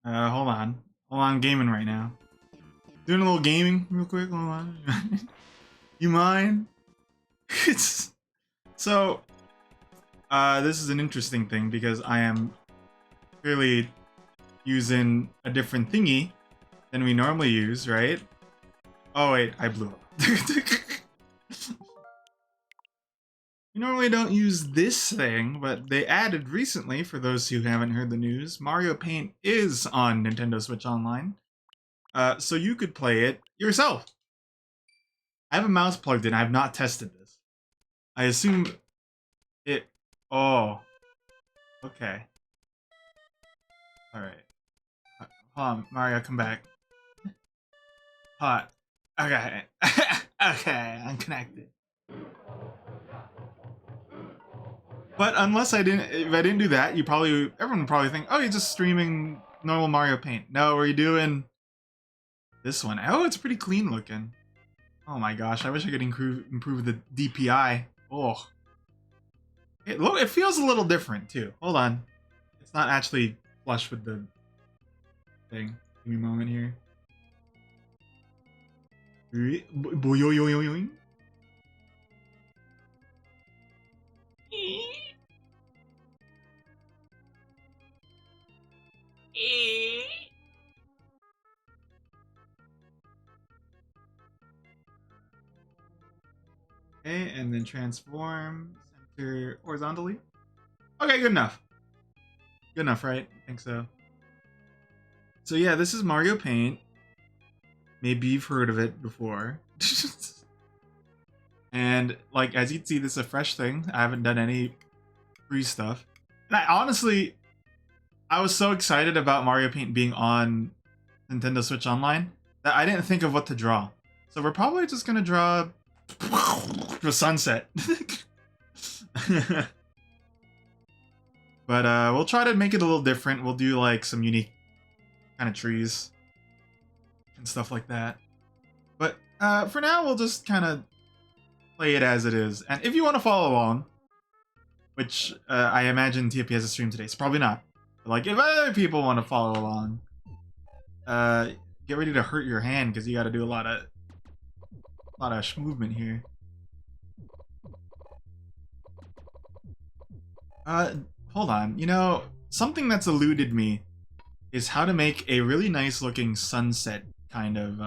Hold on. Hold on, I'm gaming right now. Doing a little gaming real quick. Hold on. You mind? It's so. This is an interesting thing because I am clearly using a different thingy than we normally use, right? Oh wait, I blew up. We normally don't use this thing, but they added recently, for those who haven't heard the news, Mario Paint is on Nintendo Switch Online. So you could play it yourself. I have a mouse plugged in. I have not tested this. I assume it. Oh, okay. All right. Hold on, Mario, come back. Hot. Okay. Okay, I'm connected. But unless if I didn't do that, everyone would probably think, oh, you're just streaming normal Mario Paint. No, we're doing this one. Oh, it's pretty clean looking. Oh my gosh, I wish I could improve the DPI. Oh. It feels a little different too. Hold on. It's not actually flush with the thing. Give me a moment here. Okay, and then transform, center horizontally. Okay, good enough. Good enough, right? I think so. So yeah, this is Mario Paint. Maybe you've heard of it before. And like, as you can see, this is a fresh thing. I haven't done any free stuff. And I was so excited about Mario Paint being on Nintendo Switch Online that I didn't think of what to draw. So we're probably just gonna draw the sunset. But we'll try to make it a little different. We'll do like some unique kind of trees and stuff like that. But for now, we'll just kind of play it as it is. And if you want to follow along, which I imagine TFP has a stream today, so probably not. But like, if other people want to follow along, get ready to hurt your hand because you got to do a lot of movement here. Hold on. You know, something that's eluded me is how to make a really nice looking sunset kind of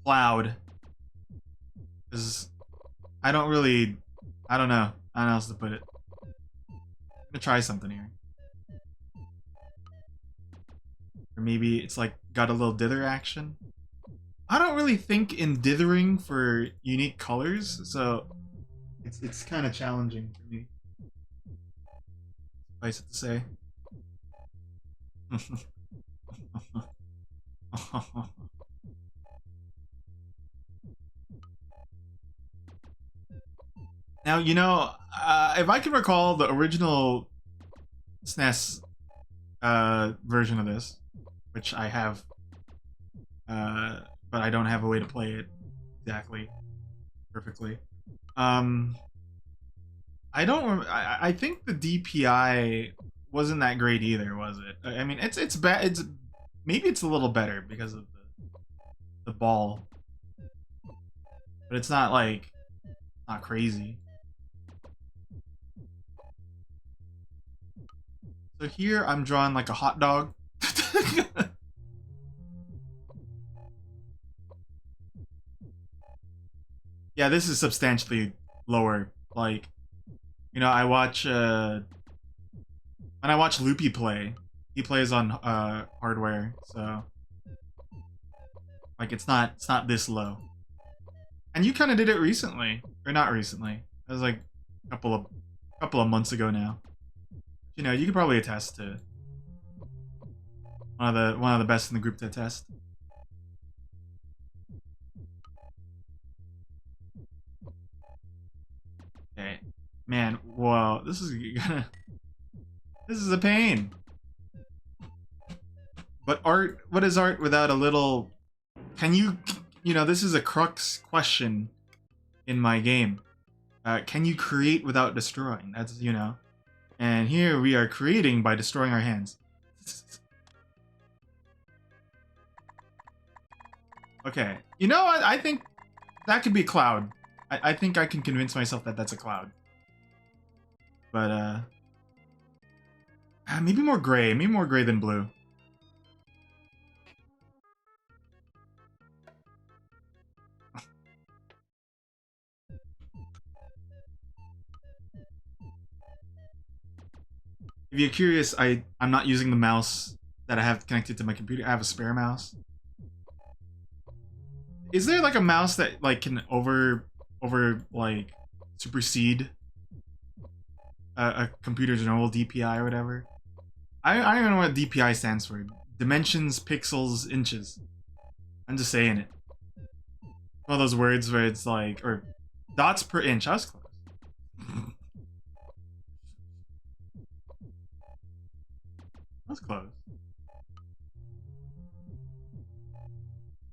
cloud. Because I don't know. I don't know how else to put it. I'm gonna try something here. Or maybe it's like got a little dither action. I don't really think in dithering for unique colors, so it's kind of challenging for me. Suffice it to say. Now, you know, if I can recall the original SNES version of this, which I have, but I don't have a way to play it exactly perfectly. I don't. I think the DPI wasn't that great either, was it? I mean, it's bad. It's maybe it's a little better because of the ball, but it's not like not crazy. So here I'm drawing like a hot dog. Yeah, this is substantially lower. Like, you know, I watch when I watch Loopy play, he plays on hardware, so like it's not this low. And you kind of did it recently, or not recently. It was like a couple of months ago now. You know, you could probably attest to one of the best in the group to attest. Okay, man, whoa, this is gonna this is a pain. But art, what is art without a little? Can you know, this is a crux question in my game. Can you create without destroying? That's, you know. And here we are creating by destroying our hands. Okay. You know what? I think that could be a cloud. I think I can convince myself that that's a cloud. But, maybe more gray. Maybe more gray than blue. If you're curious, I'm not using the mouse that I have connected to my computer. I have a spare mouse. Is there like a mouse that like can like supersede a computer's normal DPI or whatever? I don't even know what DPI stands for. Dimensions, pixels, inches. I'm just saying it. One of those words where it's like, or dots per inch. I was close. That's close.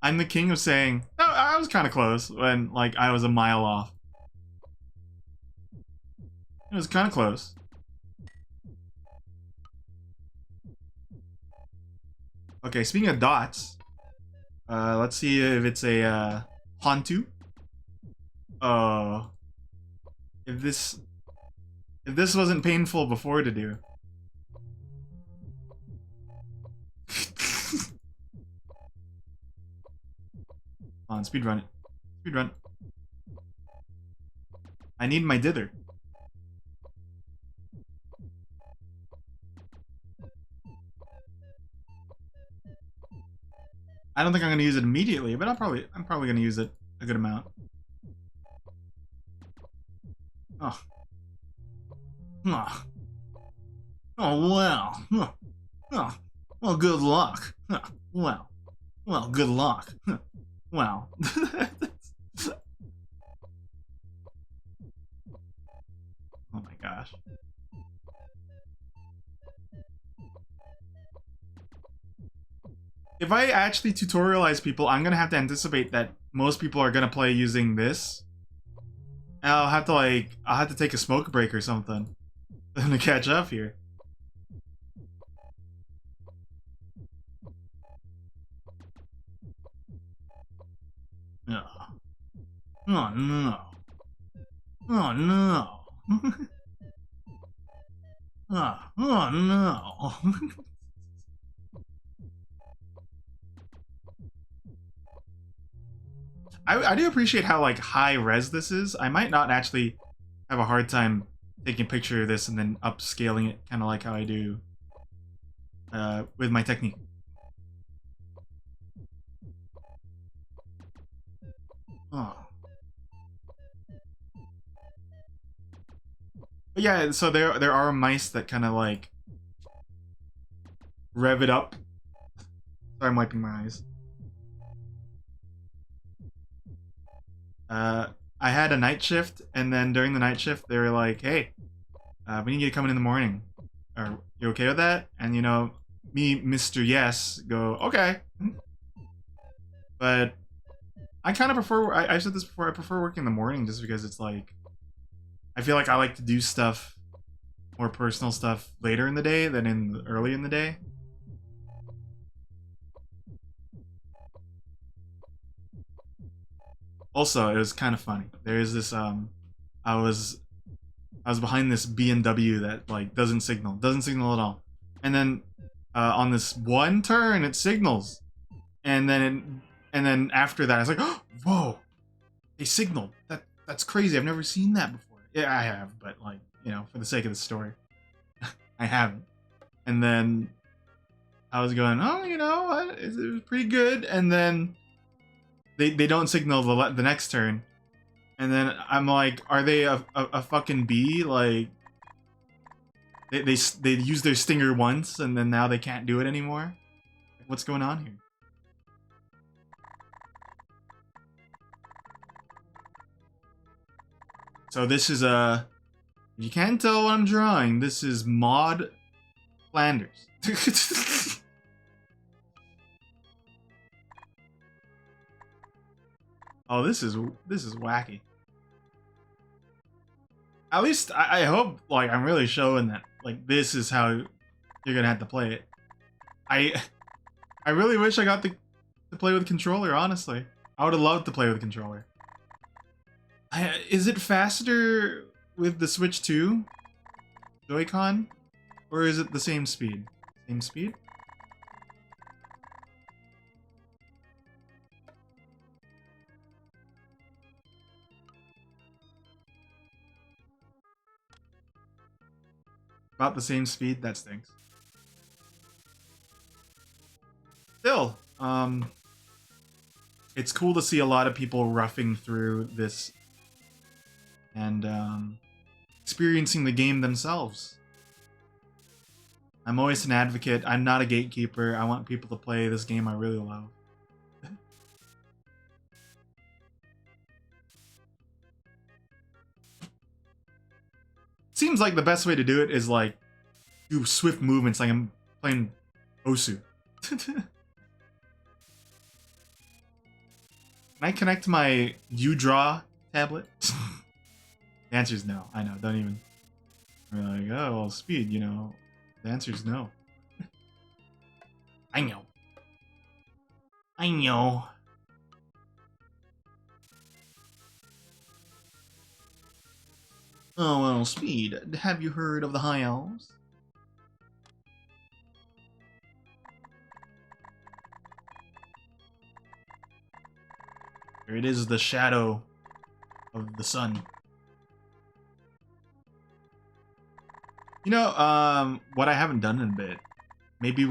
I'm the king of saying, no, I was kind of close when, like, I was a mile off. It was kind of close. Okay, speaking of dots, let's see if it's a, Hantu. If this wasn't painful before to do. Come on, speedrun it. Speedrun. I need my dither. I don't think I'm gonna use it immediately, but I'm probably gonna use it a good amount. Oh. Oh. Oh wow. Oh. Oh. Well, good luck. Well. Well, good luck. Wow. Oh my gosh. If I actually tutorialize people, I'm gonna have to anticipate that most people are gonna play using this. And I'll have to take a smoke break or something to catch up here. Oh, oh no. Oh no. Oh no. I do appreciate how like high res this is. I might not actually have a hard time taking a picture of this and then upscaling it, kind of like how I do with my technique. Oh. But yeah, so there are mice that kind of like rev it up. Sorry, I'm wiping my eyes. I had a night shift, and then during the night shift, they were like, "Hey, we need you to come in the morning. Are you okay with that?" And you know, me, Mr. Yes, go okay. But I kind of prefer. I said this before. I prefer working in the morning just because it's like I feel like I like to do stuff, more personal stuff, later in the day than early in the day. Also, it was kind of funny. There's this I was behind this BMW that like doesn't signal at all, and then on this one turn it signals, and then after that I was like, oh, whoa, they signaled. That's crazy. I've never seen that before. Yeah, I have, but like you know, for the sake of the story, I haven't. And then I was going, oh, you know what? It was pretty good, and then they don't signal the next turn, and then I'm like, are they a fucking bee? Like they used their stinger once, and then now they can't do it anymore. What's going on here? So this is you can't tell what I'm drawing. This is Maud Flanders. Oh, this is wacky. At least I hope like I'm really showing that like this is how you're gonna have to play it. I I really wish I got to play with controller. Honestly, I would have loved to play with controller. Is it faster with the Switch 2 Joy-Con, or is it the same speed? Same speed? About the same speed? That stinks. Still, it's cool to see a lot of people roughing through this and experiencing the game themselves. I'm always an advocate. I'm not a gatekeeper. I want people to play this game I really love. Seems like the best way to do it is like do swift movements like I'm playing Osu. Can I connect my UDraw tablet? The answer is no. I know. Don't even. We're like, oh, well, speed, you know. The answer is no. I know. I know. Oh, well, speed. Have you heard of the High Elves? Here it is, the shadow of the sun. You know, what I haven't done in a bit. Maybe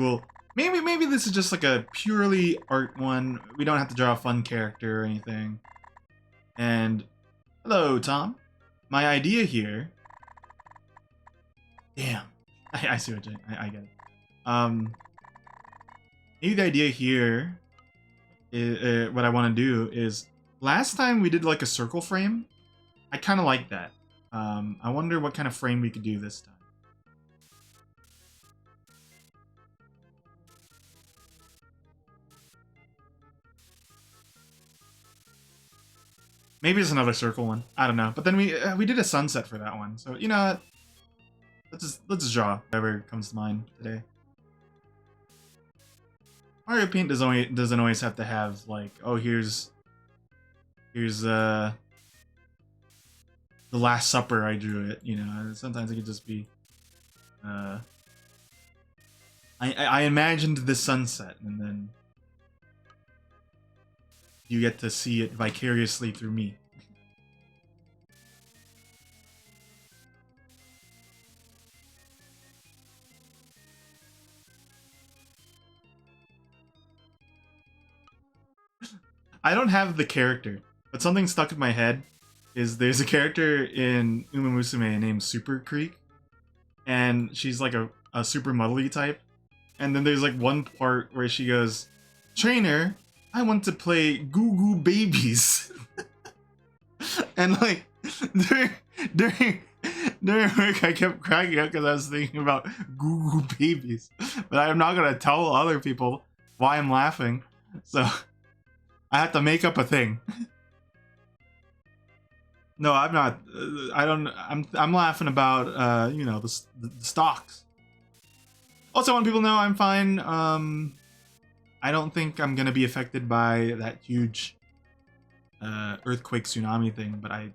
maybe this is just like a purely art one. We don't have to draw a fun character or anything. And hello, Tom. My idea here. Damn, I see what I get it. Maybe the idea here is what I want to do is last time we did like a circle frame. I kind of like that. I wonder what kind of frame we could do this time. Maybe it's another circle one. I don't know. But then we did a sunset for that one. So you know what? Let's just draw whatever comes to mind today. Mario Paint doesn't always have to have like, oh, here's the Last Supper. I drew it. You know, sometimes it could just be. I imagined the sunset, and then you get to see it vicariously through me. I don't have the character, but something stuck in my head is there's a character in Uma Musume named Super Creek, and she's like a super muddly type. And then there's like one part where she goes, "Trainer, I want to play Goo Goo Babies." And like during work, I kept cracking up because I was thinking about Goo Goo Babies, but I'm not gonna tell other people why I'm laughing, so I have to make up a thing. No, I'm not. I don't. I'm laughing about you know, the stocks. Also, I want people to know I'm fine. I don't think I'm gonna be affected by that huge earthquake tsunami thing, but I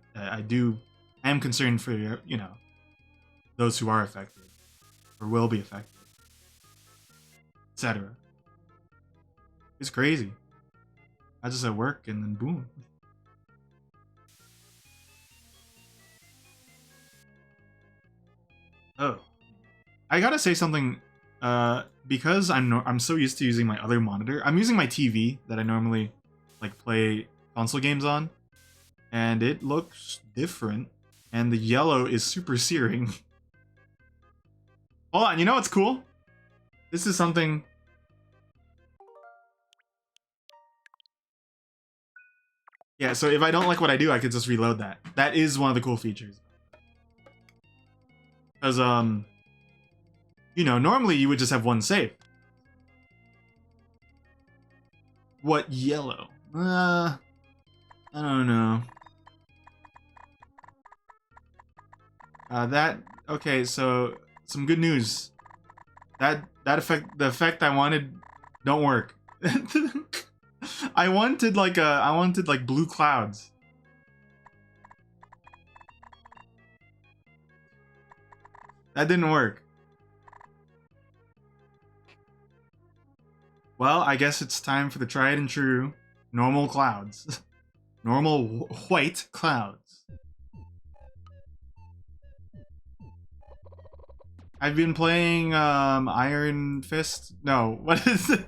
am concerned for, you know, those who are affected or will be affected, etc. It's crazy. I just at work and then boom. Oh, I gotta say something. Because I'm so used to using my other monitor. I'm using my TV that I normally like play console games on, and it looks different. And the yellow is super searing. Hold on, you know what's cool? This is something. Yeah, so if I don't like what I do, I could just reload that. That is one of the cool features. Because, you know, normally you would just have one save. What yellow? I don't know. Okay, so some good news. The effect I wanted don't work. I wanted like blue clouds. That didn't work. Well, I guess it's time for the tried and true normal clouds. Normal white clouds. I've been playing Iron Fist. No, what is it?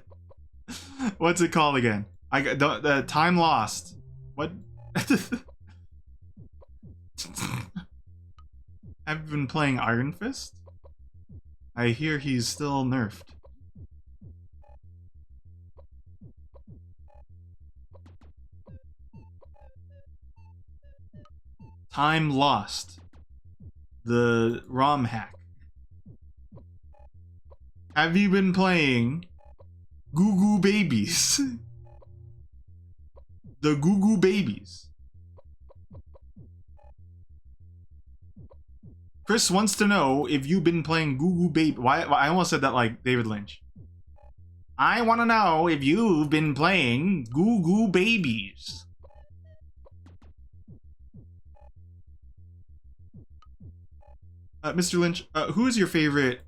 What's it called again? I got the Time Lost. What? I've been playing Iron Fist. I hear he's still nerfed. Time Lost. The ROM hack. Have you been playing Goo Goo Babies? The Goo Goo Babies. Chris wants to know if you've been playing Goo Goo Baby. Why I almost said that like David Lynch. I want to know if you've been playing Goo Goo Babies. Mr. Lynch, who is your favorite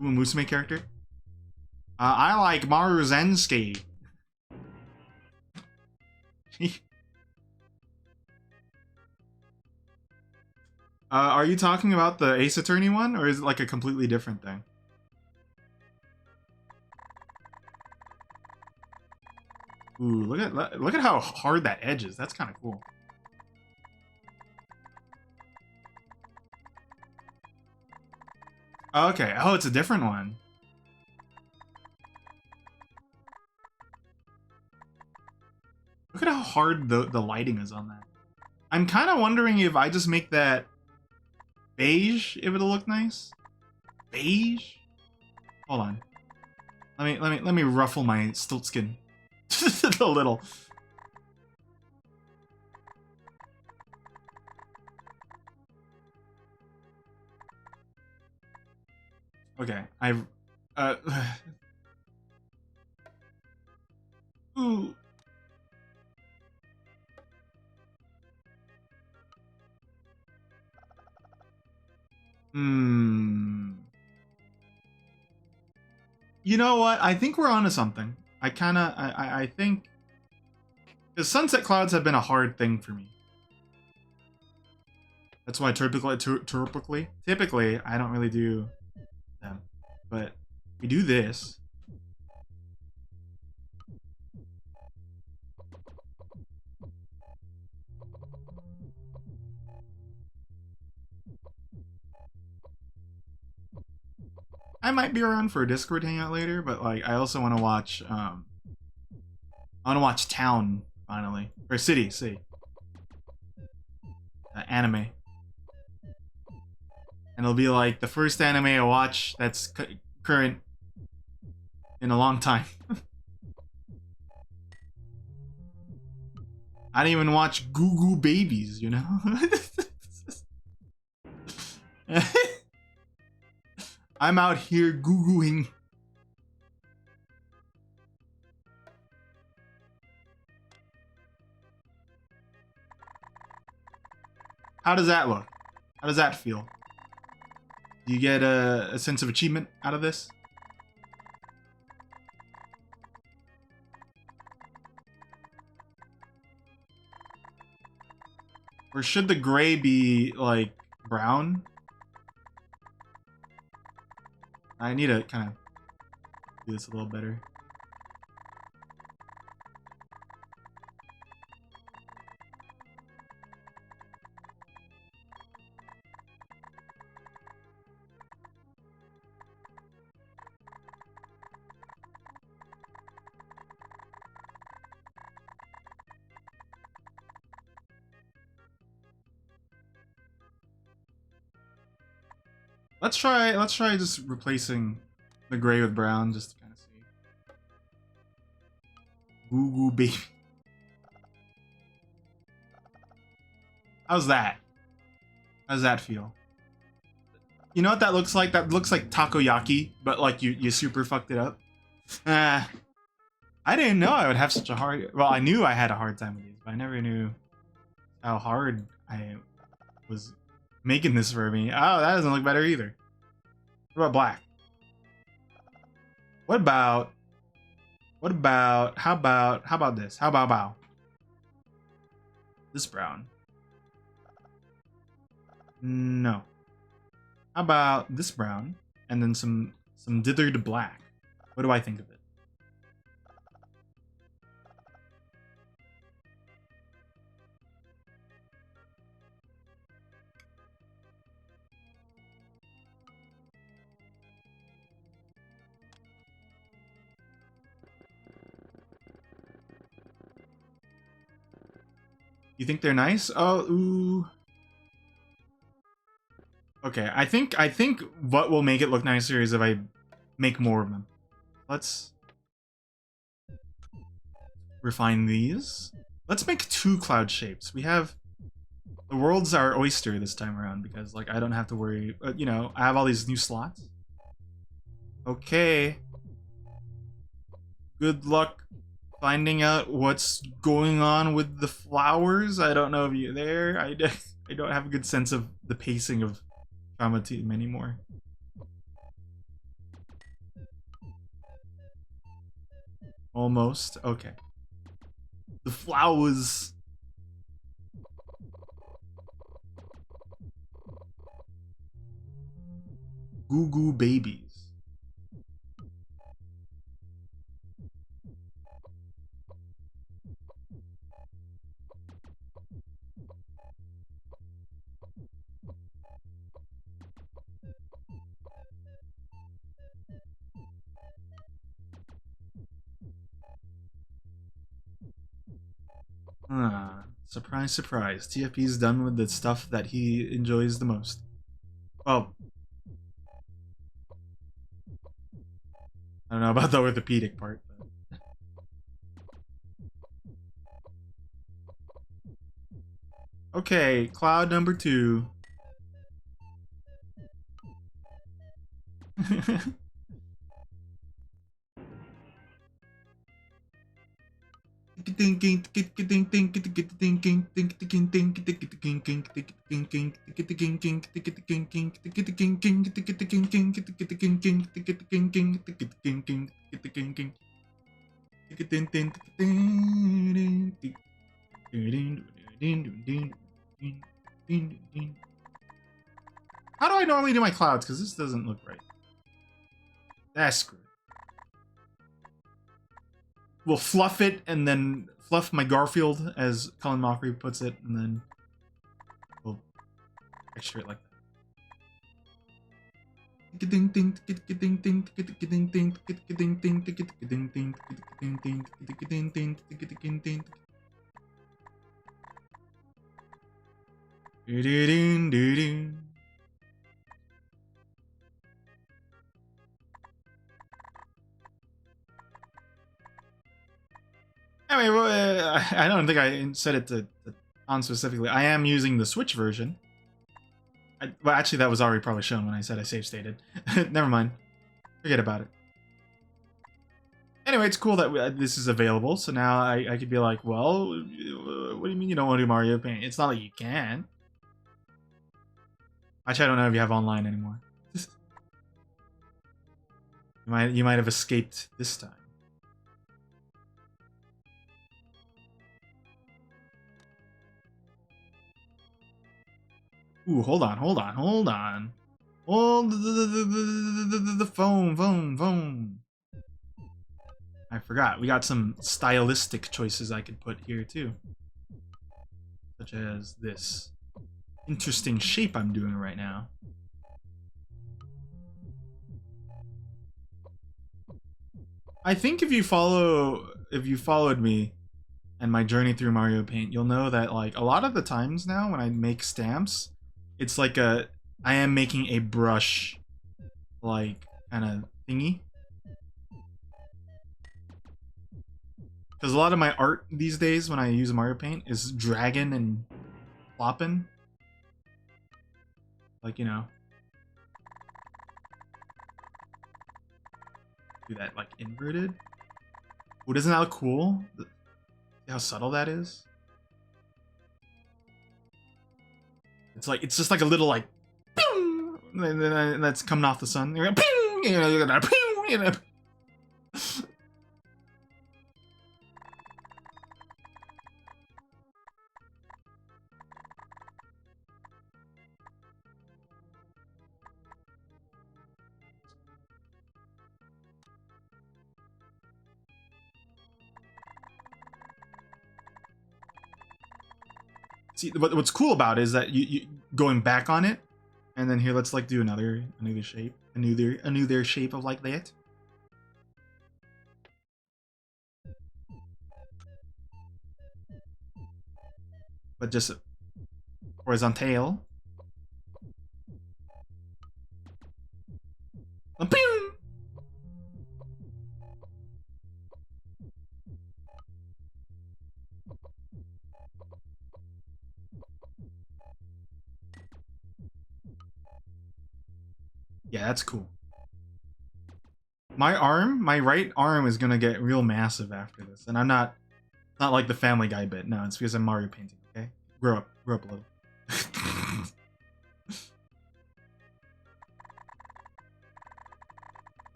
Musume character? I like Maru Zensky. Are you talking about the Ace Attorney one, or is it like a completely different thing? Ooh, look at how hard that edge is. That's kind of cool. Okay. Oh, it's a different one. Look at how hard the lighting is on that. I'm kind of wondering if I just make that beige, if it'll look nice. Beige? Hold on. Let me ruffle my stilt skin a little. Okay, I've ooh. Hmm. You know what? I think we're onto something. I think because sunset clouds have been a hard thing for me. That's why typically I don't really do them, but we do this. I might be around for a Discord hangout later, but like I also want to watch I want to watch Town finally, or City anime, and it'll be like the first anime I watch that's current in a long time. I didn't even watch Goo Goo Babies, you know. I'm out here goo-gooing. How does that look? How does that feel? Do you get a sense of achievement out of this? Or should the gray be, like, brown? I need to kind of do this a little better. Let's try just replacing the gray with brown just to kind of see. Goo Goo Baby. How's that? How does that feel? You know what that looks like? That looks like takoyaki, but like you super fucked it up. Ah, I didn't know I would have such a hard. Well, I knew I had a hard time with these, but I never knew how hard I was making this for me. Oh, that doesn't look better either. What about black? What about? What about? How about this? How about bow? This brown? No. How about this brown and then some dithered black? What do I think of it? You think they're nice? Oh, ooh. Okay, I think what will make it look nicer is if I make more of them. Let's refine these. Let's make 2 cloud shapes. We have the world's our oyster this time around because like I don't have to worry. You know, I have all these new slots. Okay. Good luck finding out what's going on with the flowers. I don't know if you're there. I don't have a good sense of the pacing of Trauma Team anymore. Almost. Okay. The flowers. Goo Goo Babies. Ah, surprise, surprise. TFP's done with the stuff that he enjoys the most. Oh. I don't know about the orthopedic part. But... Okay, cloud number 2. How do I normally do my clouds? Because this doesn't look right. That's screwed. We'll fluff it and then fluff my Garfield, as Colin Mockery puts it, and then we'll texture it like that. Anyway, well, I don't think I said it to on specifically. I am using the Switch version. Well, actually, that was already probably shown when I said I save stated. Never mind. Forget about it. Anyway, it's cool that this is available. So now I could be like, well, what do you mean you don't want to do Mario Paint? It's not like you can. Actually, I don't know if you have online anymore. You might have escaped this time. Ooh, hold on. Hold the phone. I forgot. We got some stylistic choices I could put here too. Such as this interesting shape I'm doing right now. I think if you followed me and my journey through Mario Paint, you'll know that like a lot of the times now when I make stamps, it's like I am making a brush like kind of thingy. Because a lot of my art these days when I use Mario Paint is dragging and flopping. Like, you know, do that like inverted. Oh, doesn't that look cool? See how subtle that is? It's like, it's just like a little like, pew! And that's coming off the sun. You're gonna, pew! You know, you're gonna, pew! You know. See, what's cool about it is that you going back on it, and then here, let's like do another shape, another shape of like that. But just horizontal. Pew! Yeah, that's cool. My right arm is gonna get real massive after this, and I'm not like the Family Guy bit. No, it's because I'm Mario painting. Okay, grow up a little.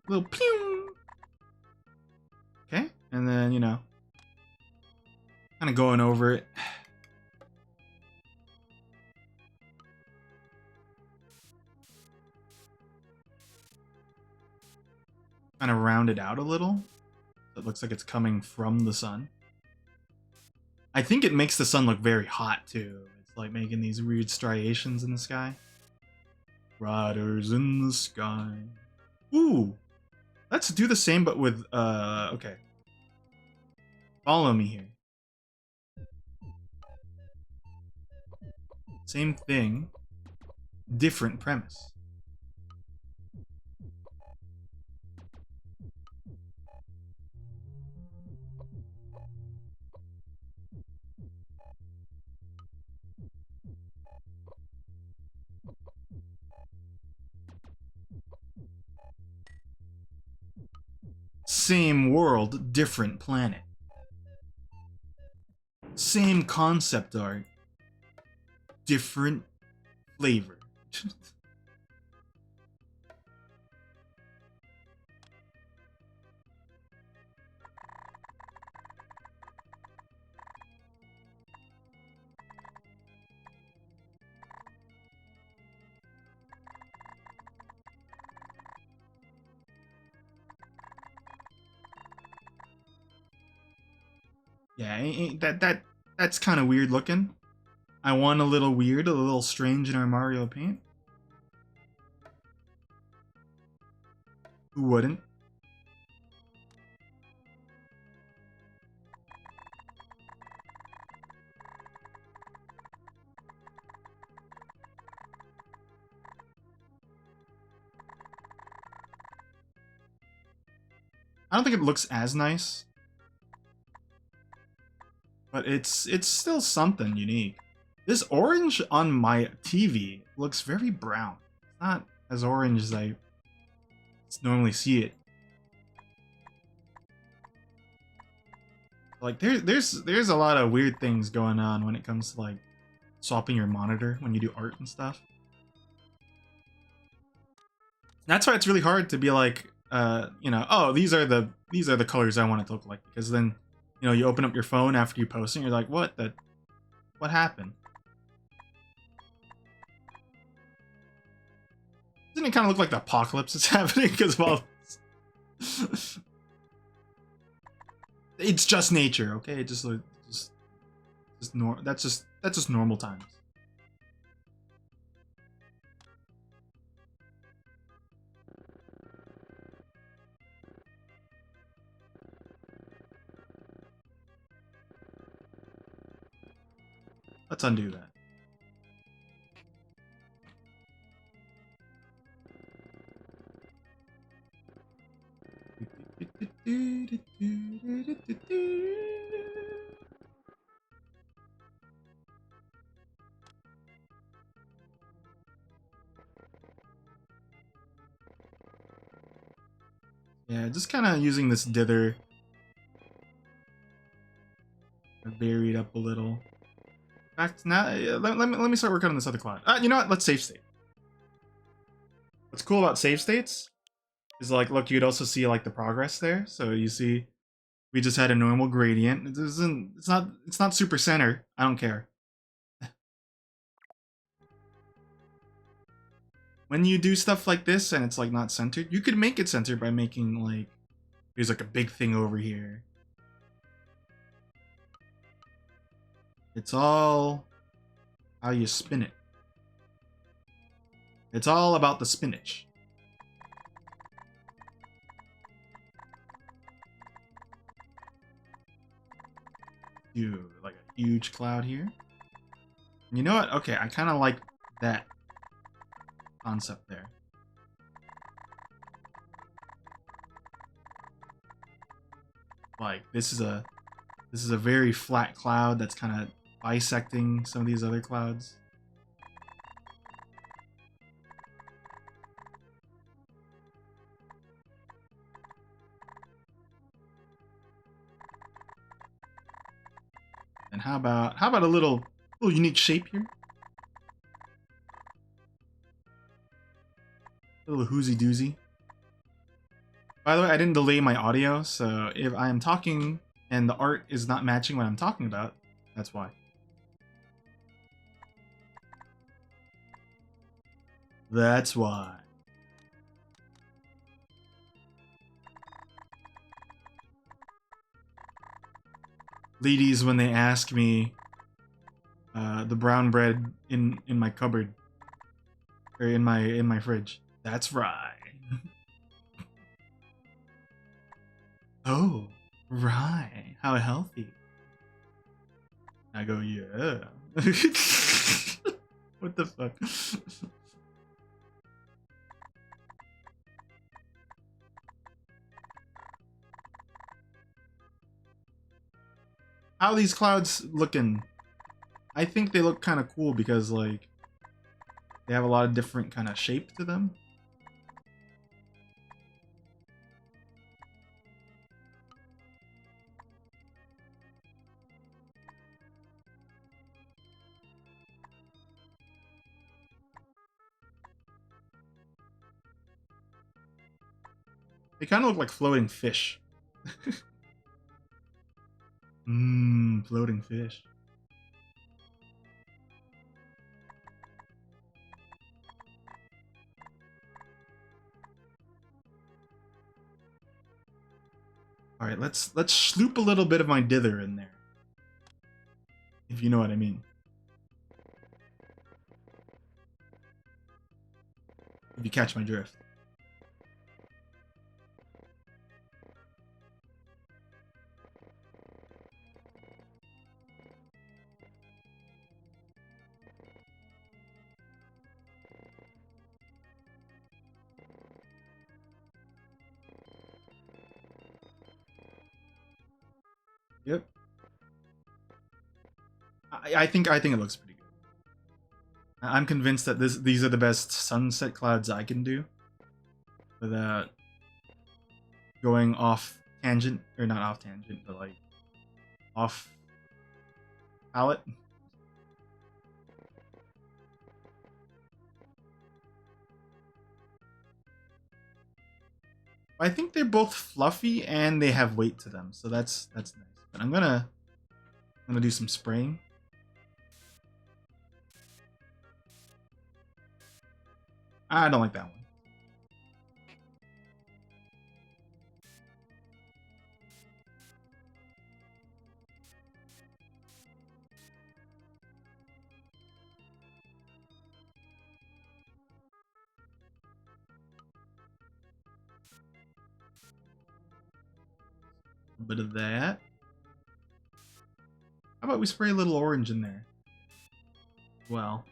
Little pew. Okay, and then you know, kind of going over it. Kind of round it out a little. So it looks like it's coming from the sun. I think it makes the sun look very hot too. It's like making these weird striations in the sky. Riders in the sky. Ooh. Let's do the same but with okay. Follow me here. Same thing. Different premise. Same world, different planet. Same concept art, different flavor. Yeah, that's kind of weird looking. I want a little weird, a little strange in our Mario paint. Who wouldn't? I don't think it looks as nice, but it's still something unique. This orange on my TV looks very brown. It's not as orange as I normally see it. Like there's a lot of weird things going on when it comes to like swapping your monitor when you do art and stuff. That's why it's really hard to be like, you know, oh, these are the colors I want it to look like, because then, you know, you open up your phone after you post it and you're like, what happened? Doesn't it kind of look like the apocalypse is happening because of all this? It's just nature, okay? It that's just normal times. Let's undo that. Yeah, just kind of using this dither. Buried up a little. In fact, now let me start working on this other cloud. You know what? Let's save state. What's cool about save states is like, look, you'd also see like the progress there. So you see, we just had a normal gradient. It isn't. It's not super center. I don't care. When you do stuff like this and it's like not centered, you could make it centered by making like there's like a big thing over here. It's all how you spin it. It's all about the spinach. Do like a huge cloud here. You know what? Okay, I kind of like that concept there. Like this is a very flat cloud that's kind of bisecting some of these other clouds. And how about a little unique shape here? A little whoozy doozy. By the way, I didn't delay my audio, so if I am talking and the art is not matching what I'm talking about, that's why. That's why. Ladies, when they ask me the brown bread in my cupboard or in my fridge, that's right. Oh, right. How healthy. I go, yeah. What the fuck? How are these clouds looking? I think they look kind of cool because, like, they have a lot of different kind of shape to them. They kind of look like floating fish. Mmm, floating fish. All right, let's sloop a little bit of my dither in there, if you know what I mean. If you catch my drift. Yep. I think it looks pretty good. I'm convinced that these are the best sunset clouds I can do without going off tangent, or not off tangent, but like off palette. I think they're both fluffy and they have weight to them, so that's nice. But I'm gonna do some spraying. I don't like that one. A bit of that. How about we spray a little orange in there? well.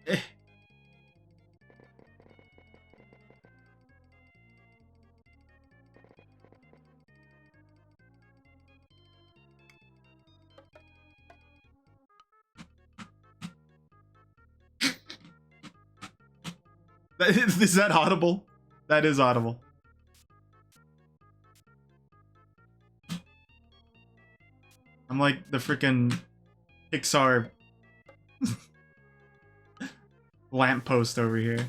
Eh. Is that audible? That is audible. I'm like the freaking Pixar lamppost over here.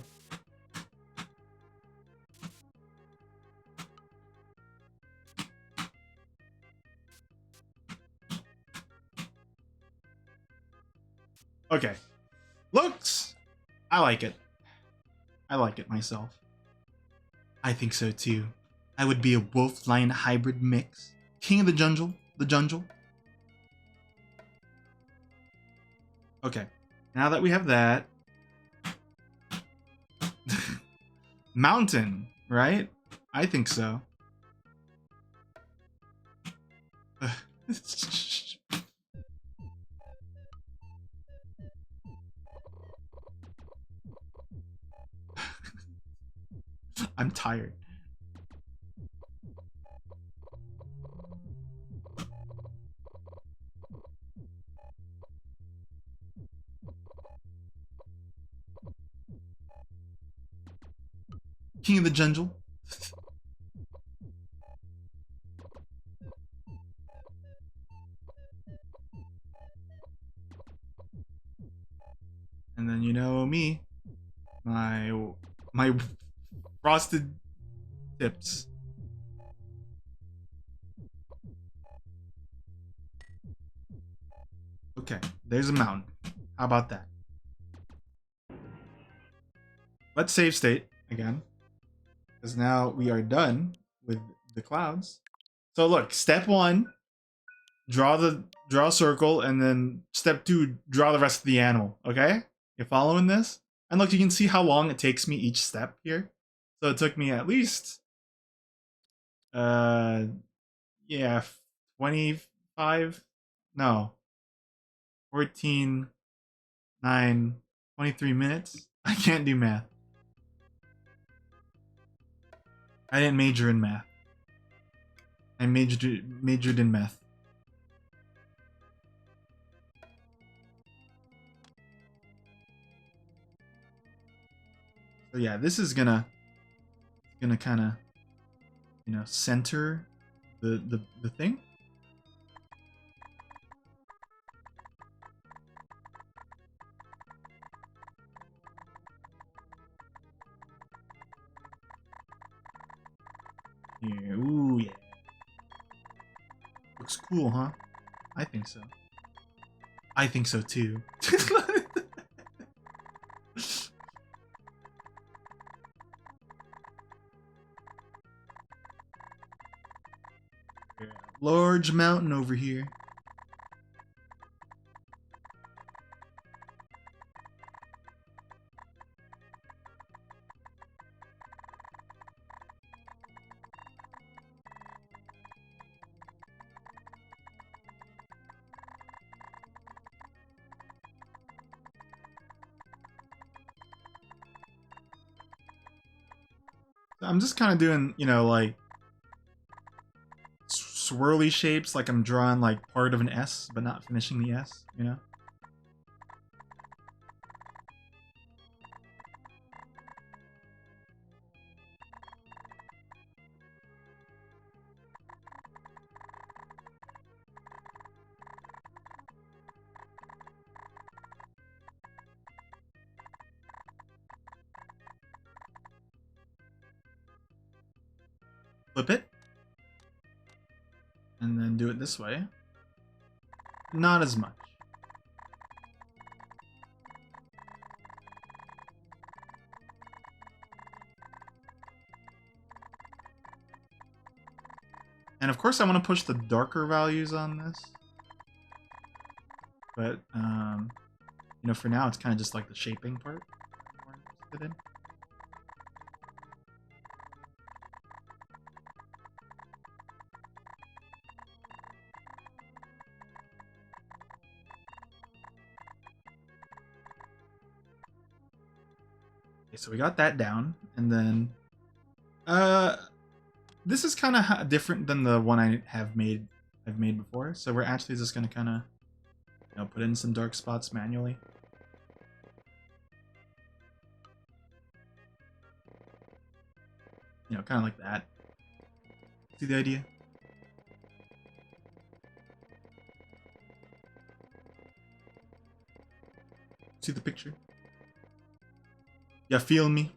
Okay. Looks. I like it. I like it myself. I think so too. I would be a wolf-lion hybrid mix. King of the jungle. The jungle. Okay. Now that we have that. Mountain, right? I think so. I'm tired. King of the jungle. And then you know me, my frosted tips. Okay, there's a mountain. How about that? Let's save state again, because now we are done with the clouds. So look, step 1, draw a circle, and then step 2, draw the rest of the animal. Okay, you following this? And look, you can see how long it takes me each step here. So it took me at least, yeah, 25, no, 14, 9, 23 minutes. I can't do math. I didn't major in math. I majored in math. So yeah, this is gonna kind of, you know, center the thing. Here, ooh yeah. Looks cool, huh? I think so. I think so too. Large mountain over here. I'm just kind of doing, you know, like swirly shapes, like I'm drawing like part of an S, but not finishing the S, you know? Flip it. And then do it this way. Not as much. And of course I want to push the darker values on this. But, you know, for now it's kind of just like the shaping part we're interested in. Okay, so we got that down, and then, this is kind of different than the one I've made before. So we're actually just gonna kind of, you know, put in some dark spots manually. You know, kind of like that. See the idea? See the picture? You feel me?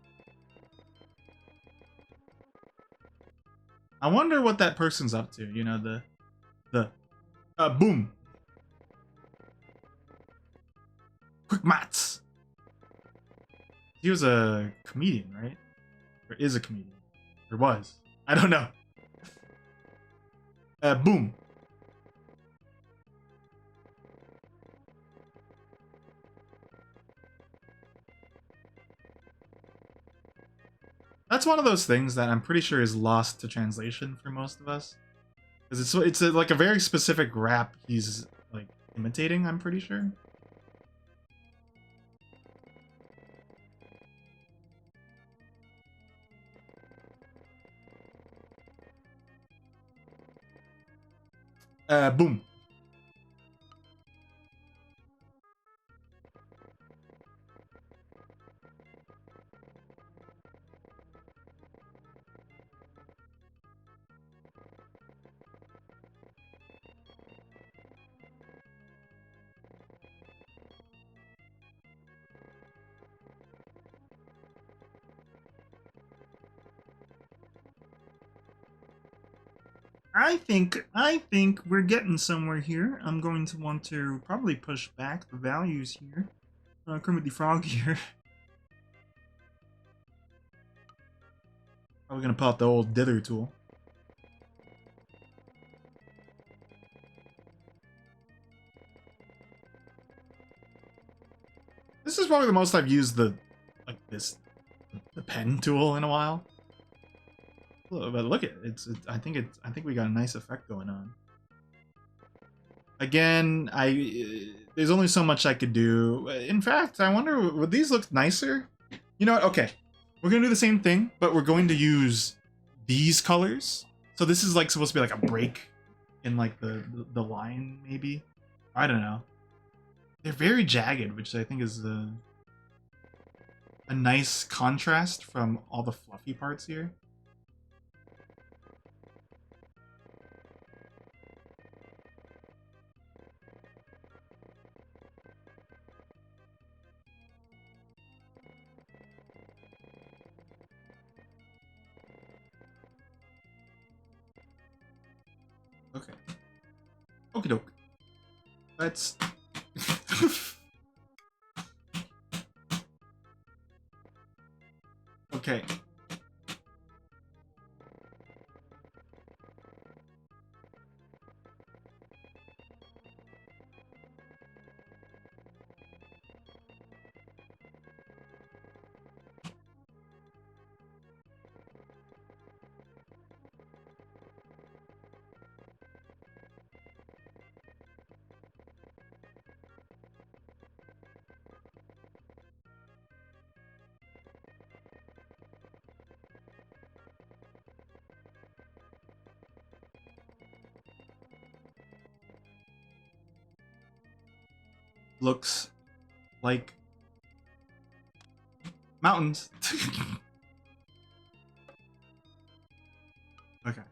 I wonder what that person's up to, you know, boom! Quick mats! He was a comedian, right? Or is a comedian. Or was. I don't know. Boom! That's one of those things that I'm pretty sure is lost to translation for most of us. Because it's like a very specific rap he's like imitating, I'm pretty sure. Boom. I think we're getting somewhere here. I'm going to want to probably push back the values here. Kermit the Frog here. Probably gonna pull out the old dither tool. This is probably the most I've used the pen tool in a while. But look at it. I think we got a nice effect going on. Again, there's only so much I could do. In fact, I wonder, would these look nicer? You know what? Okay, we're gonna do the same thing, but we're going to use these colors. So this is like supposed to be like a break in like the line, maybe. I don't know. They're very jagged, which I think is a nice contrast from all the fluffy parts here. Okay. Okie doke. Let's. Okay. Looks like mountains. Okay.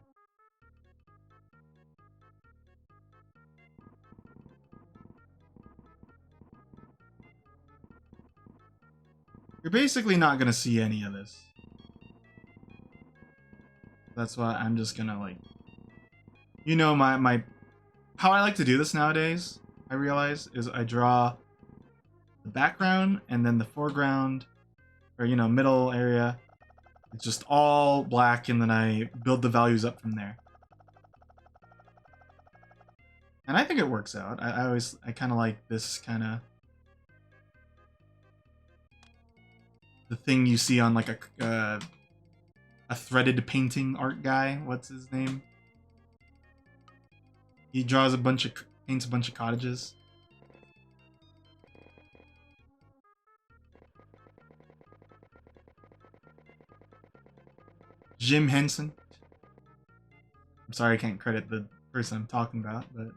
You're basically not gonna see any of this. That's why I'm just gonna like, you know, my how I like to do this nowadays, I realize, is I draw the background and then the foreground, or, you know, middle area. It's just all black, and then I build the values up from there. And I think it works out. I kind of like this kind of the thing you see on like a threaded painting art guy. What's his name? He draws paints a bunch of cottages. Jim Henson. I'm sorry I can't credit the person I'm talking about, but...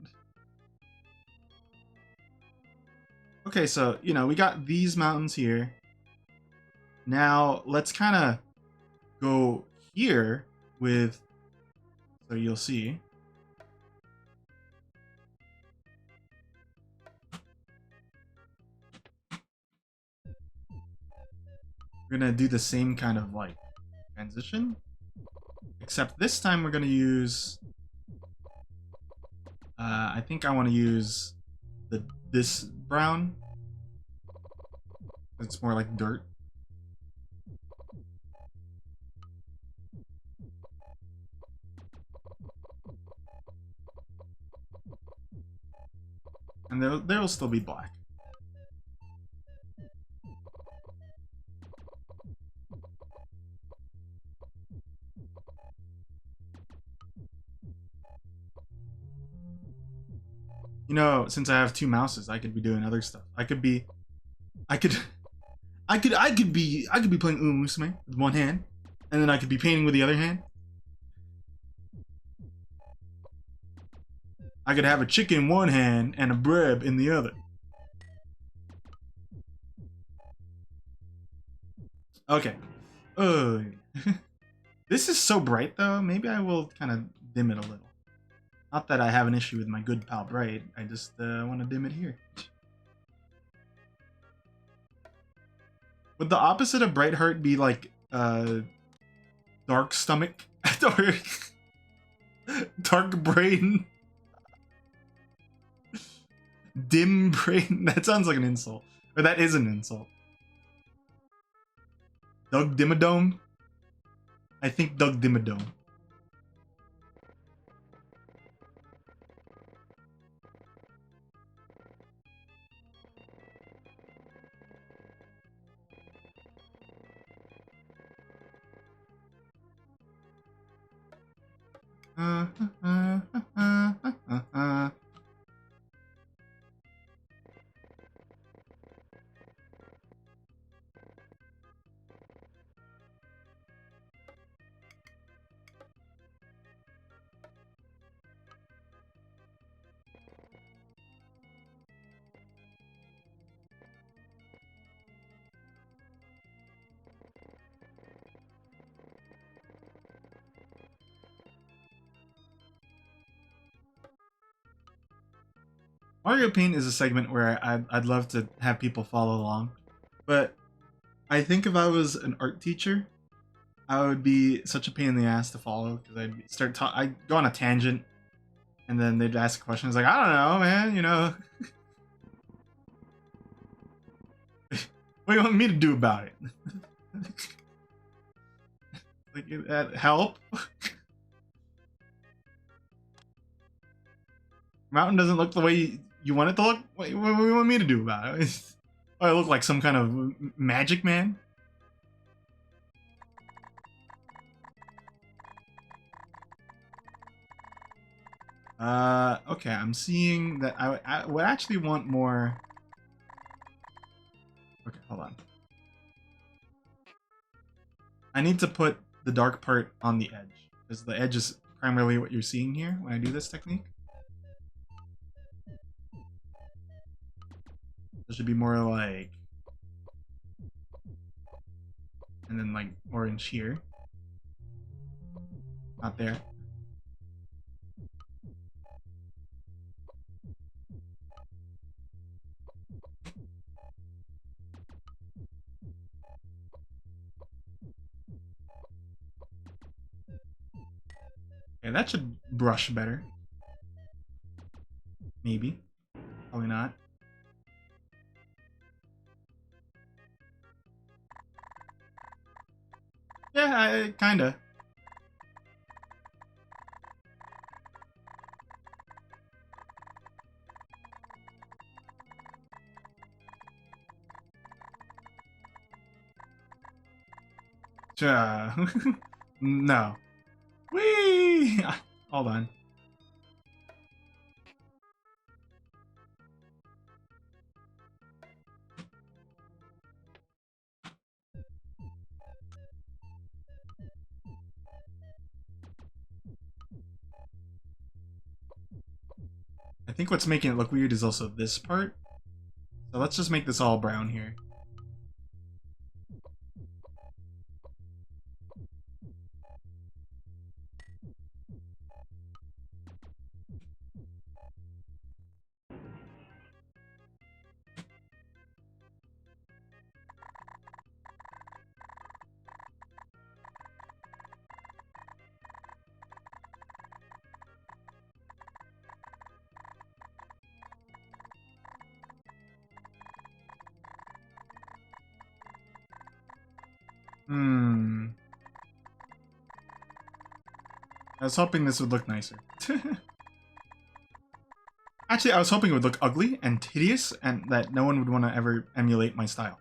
Okay, so, you know, we got these mountains here. Now, let's kind of go here with... So you'll see. We're gonna do the same kind of, like, transition. Except this time we're gonna use... I think I want to use this brown. It's more like dirt. And there'll still be black. You know, since I have two mouses, I could be doing other stuff. I could be playing Uma Musume with one hand, and then I could be painting with the other hand. I could have a chicken in one hand and a bread in the other. Okay. This is so bright though. Maybe I will kind of dim it a little. Not that I have an issue with my good pal Bright. I just want to dim it here. Would the opposite of Brightheart be like dark stomach or dark brain? Dim brain? That sounds like an insult. Or that is an insult. Doug Dimmadome? I think Doug Dimmadome. Mario Paint is a segment where I'd love to have people follow along, but I think if I was an art teacher, I would be such a pain in the ass to follow because I'd go on a tangent, and then they'd ask questions like, I don't know, man, you know, what do you want me to do about it? Like, help? Mountain doesn't look the way you want it to look? What do you want me to do about it? Oh, I look like some kind of magic man? Okay, I'm seeing that I would actually want more... Okay, hold on. I need to put the dark part on the edge, because the edge is primarily what you're seeing here when I do this technique. It should be more like... And then like orange here. Not there. Yeah, that should brush better. Maybe. Probably not. Yeah, kinda. No. Whee! Hold on. I think what's making it look weird is also this part. So let's just make this all brown here. I was hoping this would look nicer. Actually, I was hoping it would look ugly and hideous and that no one would want to ever emulate my style.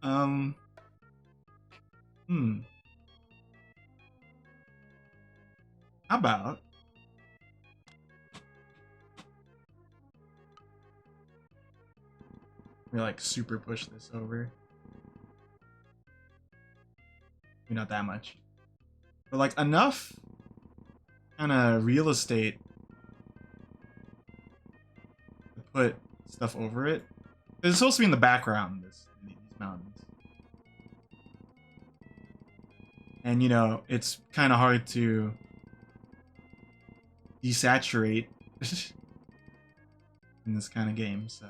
Um. How about we like super push this over? Maybe not that much, but like enough kind of real estate to put stuff over it. It's supposed to be in the background. These mountains. And you know, it's kind of hard to desaturate in this kind of game, so.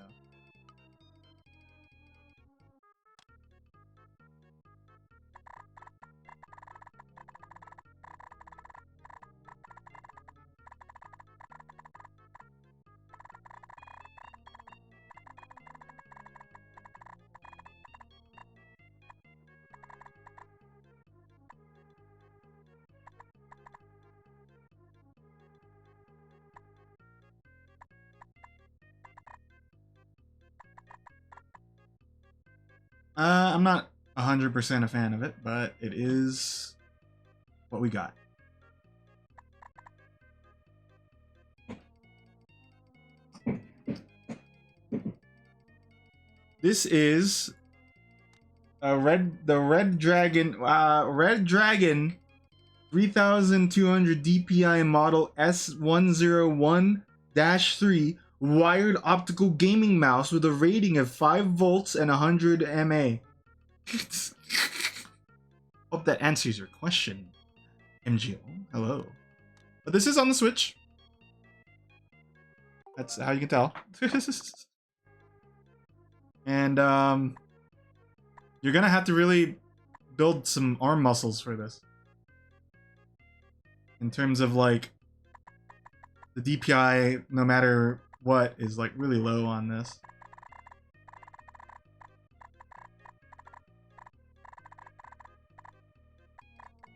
I'm not 100% a fan of it, but it is what we got. This is the Red Dragon 3200 DPI model S101-3 wired optical gaming mouse with a rating of 5 volts and 100 mAh. Hope that answers your question, MGO. Hello. But this is on the Switch. That's how you can tell. And you're gonna have to really build some arm muscles for this. In terms of like the DPI, no matter what, is like really low on this.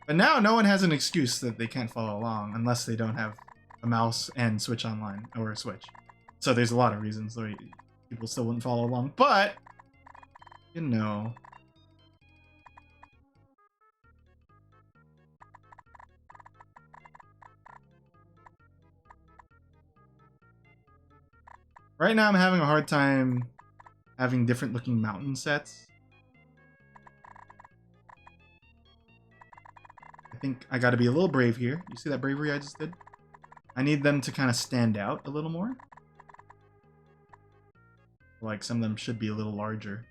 But now no one has an excuse that they can't follow along unless they don't have a mouse and Switch Online or a Switch. So there's a lot of reasons why people still wouldn't follow along, but you know. Right now I'm having a hard time having different looking mountain sets. I think I gotta be a little brave here. You see that bravery I just did? I need them to kind of stand out a little more. Like some of them should be a little larger.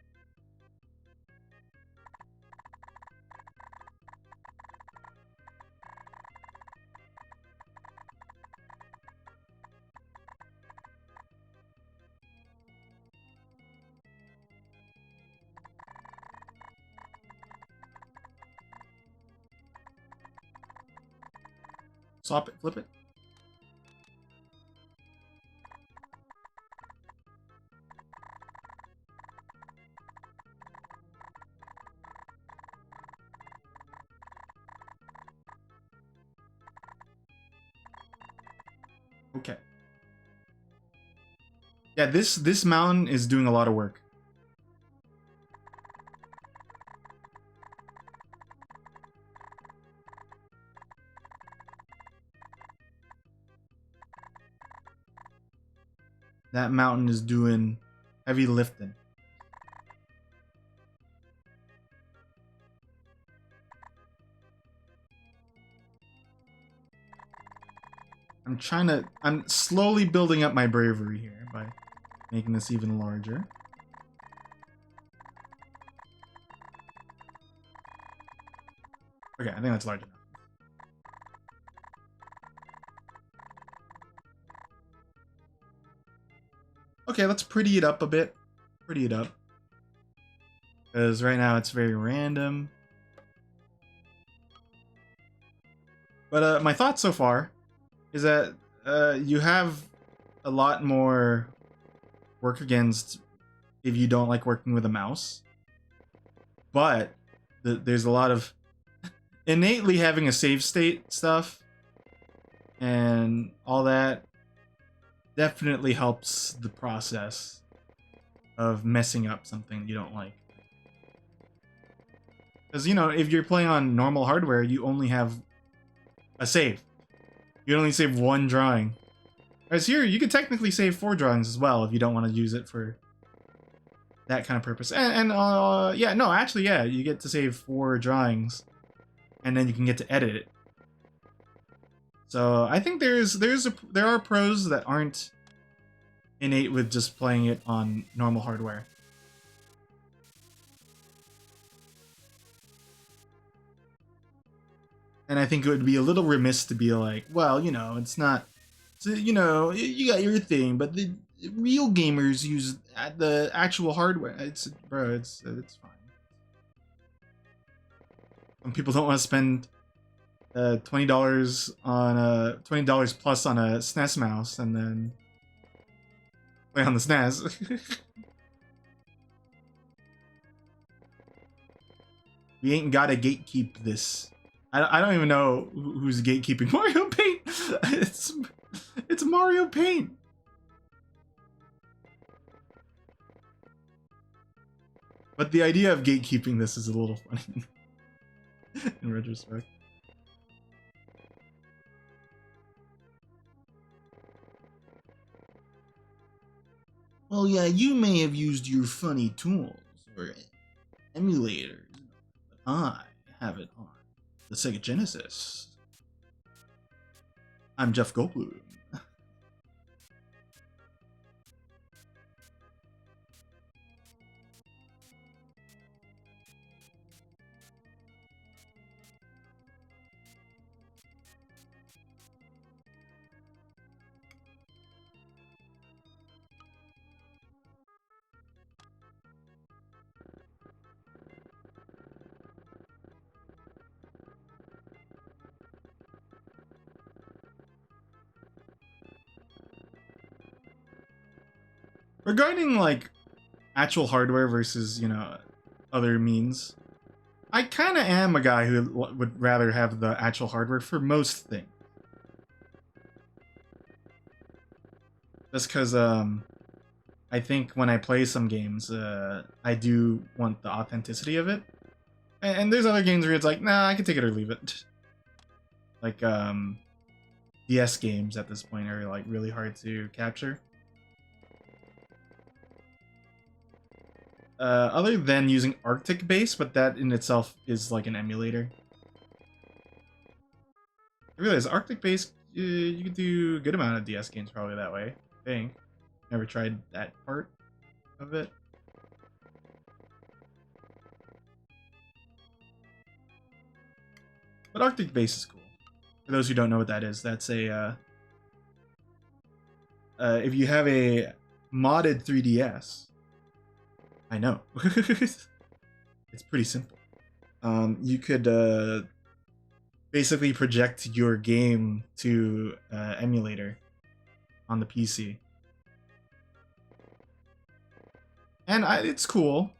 Swap it, flip it. Okay. Yeah, this mountain is doing a lot of work. that mountain is doing heavy lifting. I'm slowly building up my bravery here by making this even larger. Okay, I think that's large enough. Okay, let's pretty it up a bit. Pretty it up. Because right now it's very random. But my thoughts so far is that you have a lot more work against if you don't like working with a mouse. But there's a lot of innately having a save state stuff and all that definitely helps the process of messing up something you don't like. Because, you know, if you're playing on normal hardware, you only have a save. You only save one drawing. Whereas here, you could technically save 4 drawings as well if you don't want to use it for that kind of purpose. Yeah, no, actually, yeah, you get to save 4 drawings, and then you can get to edit it. So I think there are pros that aren't innate with just playing it on normal hardware. And I think it would be a little remiss to be like, well, you know, it's not, so, you know, you got your thing, but the real gamers use the actual hardware. It's fine. Some people don't want to spend $20 on a $20 plus on a SNES mouse and then play on the SNES. We ain't gotta gatekeep this. I don't even know who's gatekeeping Mario Paint. It's Mario Paint. But the idea of gatekeeping this is a little funny in retrospect. Well, yeah, you may have used your funny tools or emulators, but I have it on the Sega Genesis. I'm Jeff Goldblum. Regarding like actual hardware versus, you know, other means, I kind of am a guy who would rather have the actual hardware for most things. Just because I think when I play some games, I do want the authenticity of it. And there's other games where it's like, nah, I can take it or leave it. Like DS games at this point are like really hard to capture. Other than using Arctic Base, but that in itself is like an emulator. I realize Arctic Base, you could do a good amount of DS games probably that way. I think. Never tried that part of it. But Arctic Base is cool. For those who don't know what that is, that's a if you have a modded 3DS, I know. It's pretty simple. You could basically project your game to emulator on the PC. And it's cool.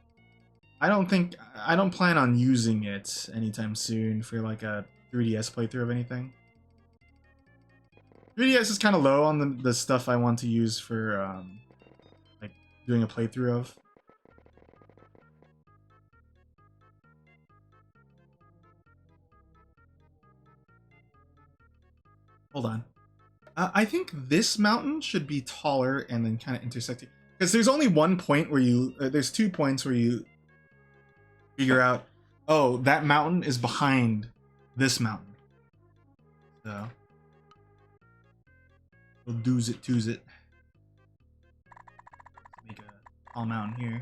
I don't plan on using it anytime soon for like a 3DS playthrough of anything. 3DS is kind of low on the stuff I want to use for like doing a playthrough of. Hold on. I think this mountain should be taller and then kind of intersecting. Because there's only one point where you... there's 2 points where you figure out, oh, that mountain is behind this mountain. So... we'll do's it, to's it. Make a tall mountain here.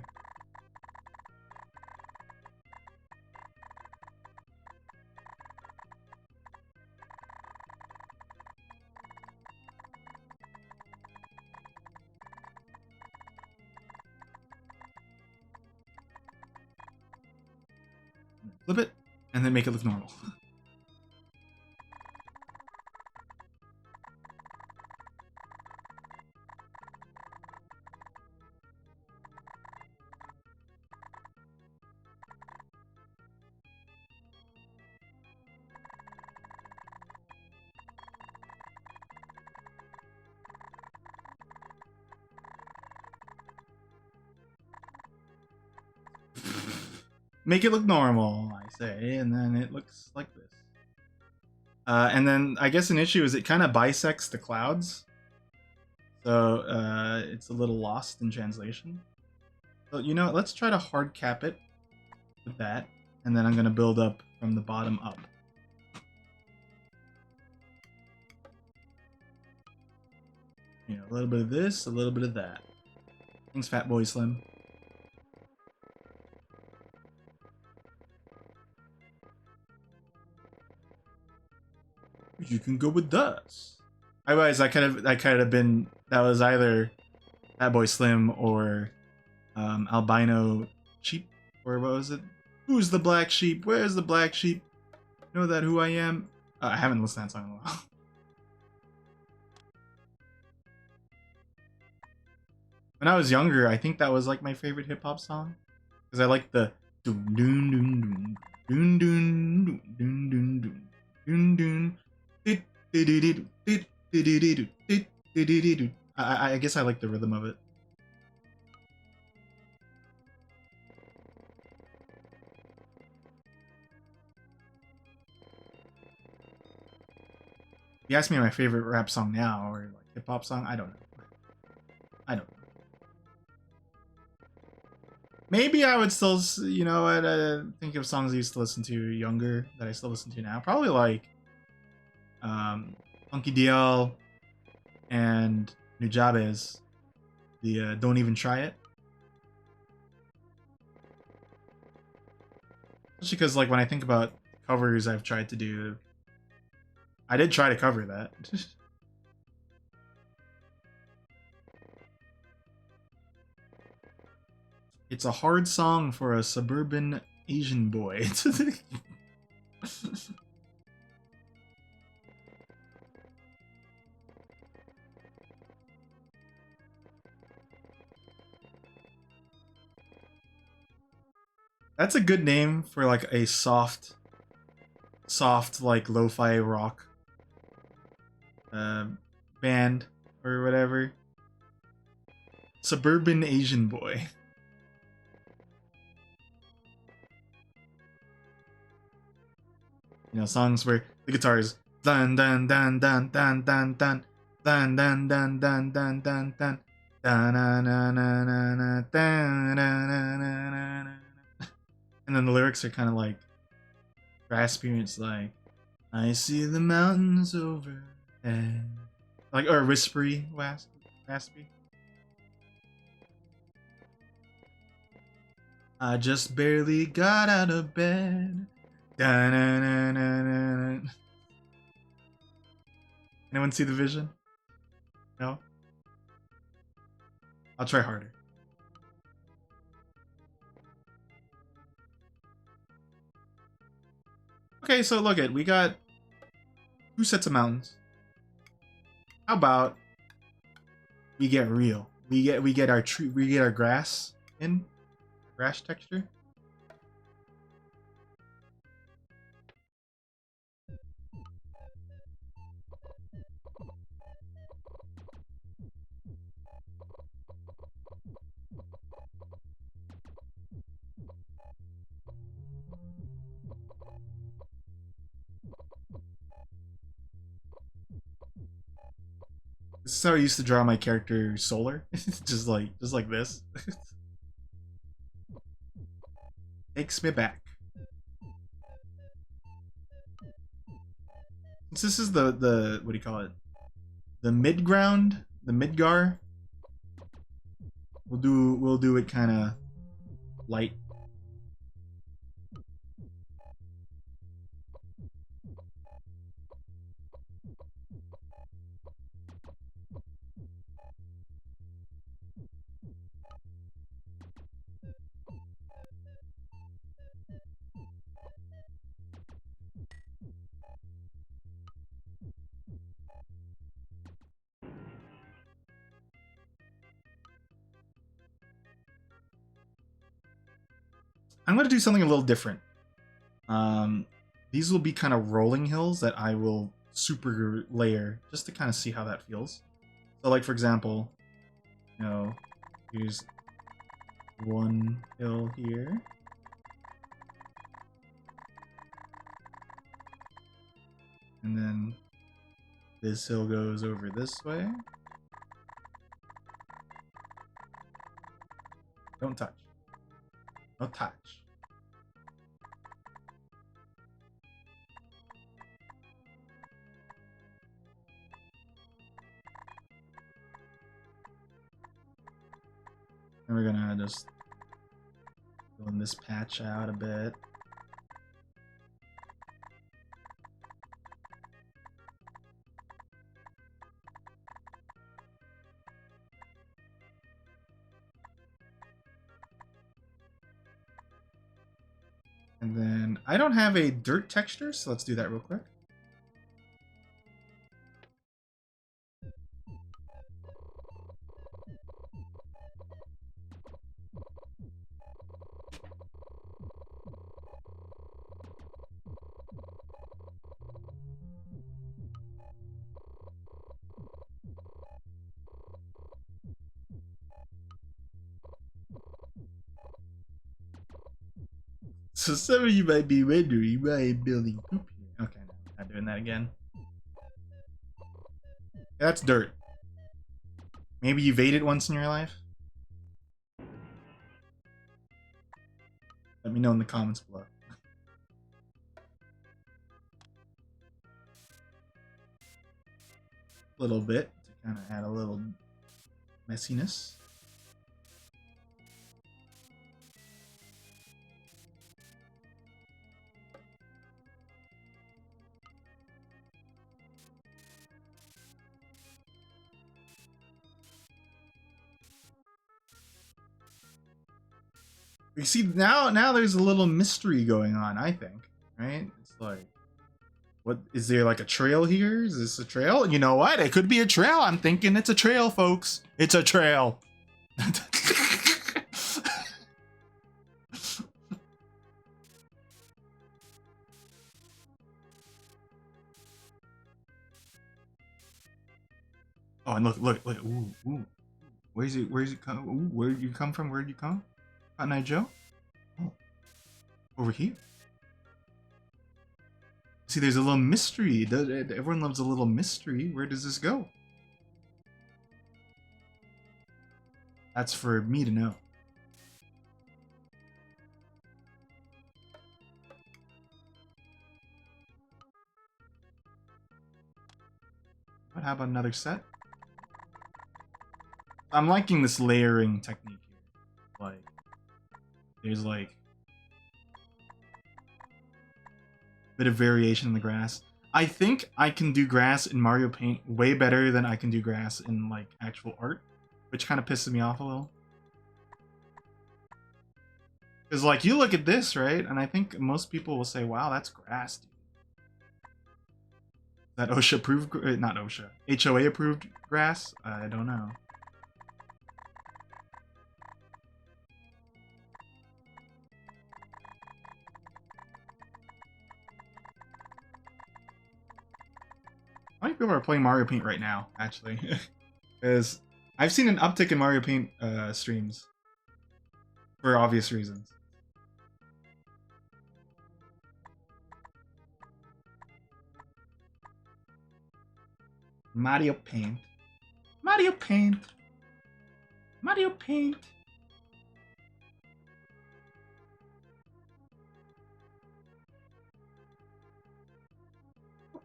Flip it, and then make it look normal. Make it look normal, I say, and then it looks like this. And then I guess an issue is it kind of bisects the clouds. So it's a little lost in translation. So, you know, let's try to hard cap it with that. And then I'm going to build up from the bottom up. You know, a little bit of this, a little bit of that. Thanks, Fat Boy Slim. You can go with us. Otherwise, I could have been, that was either Fat Boy Slim or Albino Sheep, or what was it? Who's the black sheep? Where's the black sheep? Know that who I am? I haven't listened to that song in a while. When I was younger, I think that was like my favorite hip hop song, because I like the doon doon doon doon doon doon doon doon doon. I guess I like the rhythm of it. If you ask me my favorite rap song now, or like hip hop song, I don't know. I don't know. Maybe I would still, you know, think of songs I used to listen to younger that I still listen to now. Probably like Funky DL and Nujabes, the Don't Even Try It. Especially because, like, when I think about covers I've tried to do, I did try to cover that. It's a hard song for a suburban Asian boy. That's a good name for like a soft like lo-fi rock band or whatever. Suburban Asian boy. You know, songs where the guitar is dun dun dun dun dun dun dun dun dun dun dun dun dun dun. And then the lyrics are kind of like raspy. It's like, I see the mountains overhead, like, or whispery, raspy. I just barely got out of bed. Anyone see the vision? No? I'll try harder. Okay, so look at, we got 2 sets of mountains. How about we get real? We get our tree, we get our grass in, grass texture. This is how I used to draw my character Solar. just like this. Takes me back. Since this is the what do you call it? The mid ground, the Midgar. We'll do it kind of light. I'm going to do something a little different. These will be kind of rolling hills that I will super layer just to kind of see how that feels. So like, for example, you know, here's one hill here. And then this hill goes over this way. Don't touch. No touch. And we're gonna just fill in this patch out a bit. And then I don't have a dirt texture, so let's do that real quick. So some of you might be wondering why I'm building poop here. Okay, no, not doing that again. That's dirt. Maybe you've ate it once in your life? Let me know in the comments below. A little bit to kind of add a little messiness. You see, now there's a little mystery going on, I think, right? It's like, what is there, like a trail here? Is this a trail? You know what? It could be a trail. I'm thinking it's a trail, folks. It's a trail. Oh, and look. Ooh. Where's it come? Ooh, where you come from? Where'd you come? Cotton Eye Joe? Oh, over here. See, there's a little mystery. Everyone loves a little mystery. Where does this go? That's for me to know. But how about another set? I'm liking this layering technique here. Like, there's like a bit of variation in the grass. I think I can do grass in Mario Paint way better than I can do grass in like actual art, which kind of pisses me off a little. Because like, you look at this, right? And I think most people will say, wow, that's grass, dude. Is that OSHA approved, not OSHA, HOA approved grass? I don't know. How many people are playing Mario Paint right now, actually? Because I've seen an uptick in Mario Paint streams. For obvious reasons. Mario Paint. Mario Paint. Mario Paint.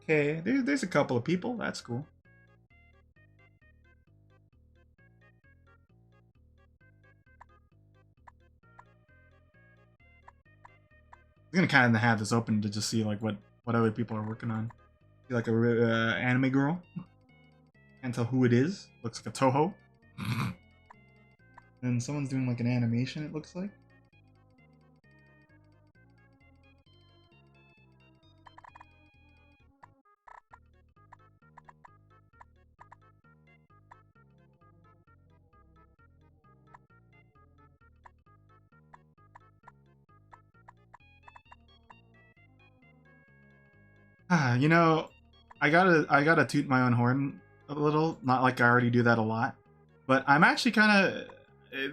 Okay, there's a couple of people. That's cool. I'm gonna kind of have this open to just see like what other people are working on. See like a anime girl. Can't tell who it is. Looks like a Toho. And someone's doing like an animation. It looks like. You know, I gotta toot my own horn a little. Not like I already do that a lot, but I'm actually kind of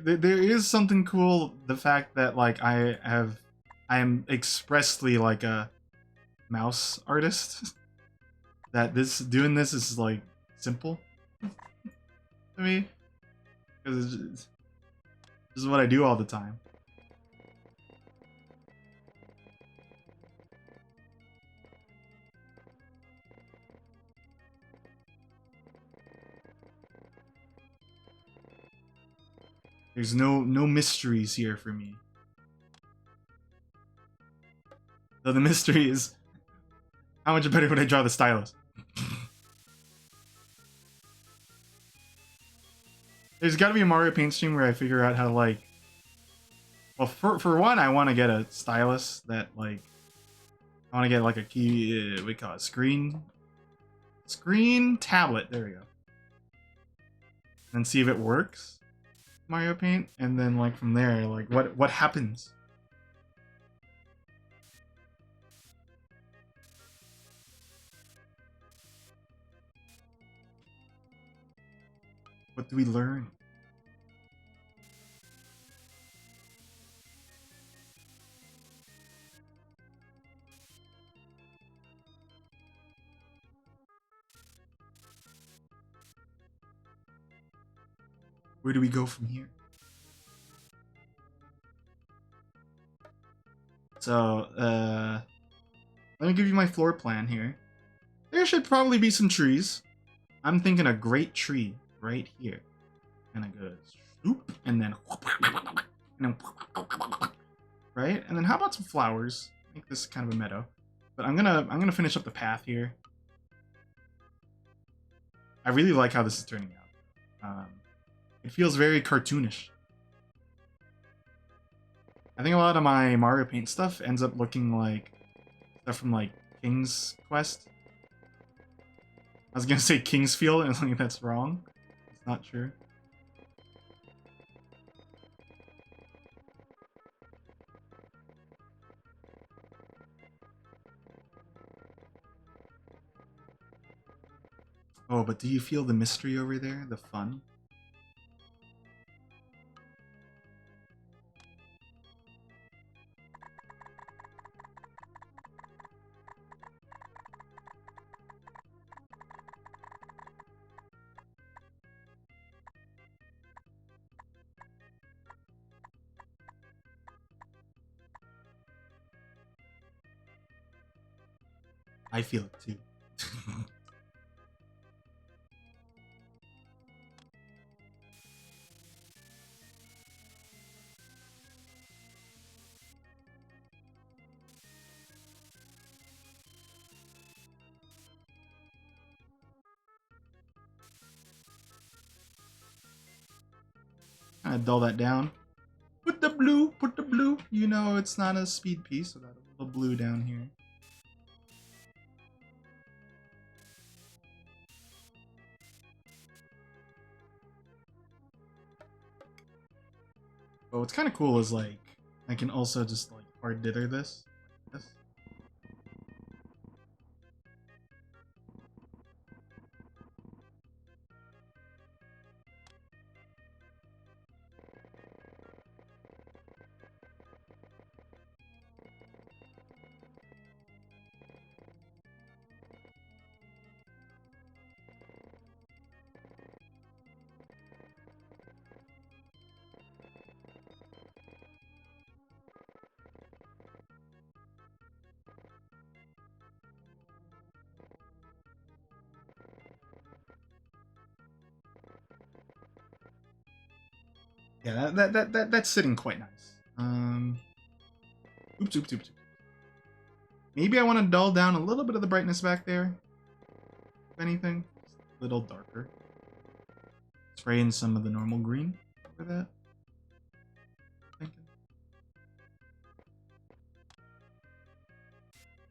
there is something cool. The fact that like I am expressly like a mouse artist. That this doing this is like simple to me because this is what I do all the time. There's no mysteries here for me. So the mystery is how much better would I draw the stylus? There's got to be a Mario Paint stream where I figure out how to like. Well, for one, I want to get a stylus that like I want to get like a key. We call it screen tablet. There we go. And see if it works. Mario Paint, and then like from there, like what happens? What do we learn? Where do we go from here? So, let me give you my floor plan here. There should probably be some trees. I'm thinking a great tree right here. And I go swoop, and then right, and then how about some flowers? Make this kind of a meadow. But I'm gonna finish up the path here. I really like how this is turning out. It feels very cartoonish. I think a lot of my Mario Paint stuff ends up looking like stuff from like King's Quest. I was gonna say King's Field, and I think that's wrong. It's not true. Oh, but do you feel the mystery over there? The fun? I feel it too. Kind of dull that down. Put the blue, put the blue. You know it's not a speed piece, so that a little blue down here. But what's kind of cool is like I can also just like hard dither this. Like this. Yeah, that's sitting quite nice. Oops. Maybe I want to dull down a little bit of the brightness back there. If anything, a little darker. Spray in some of the normal green for that.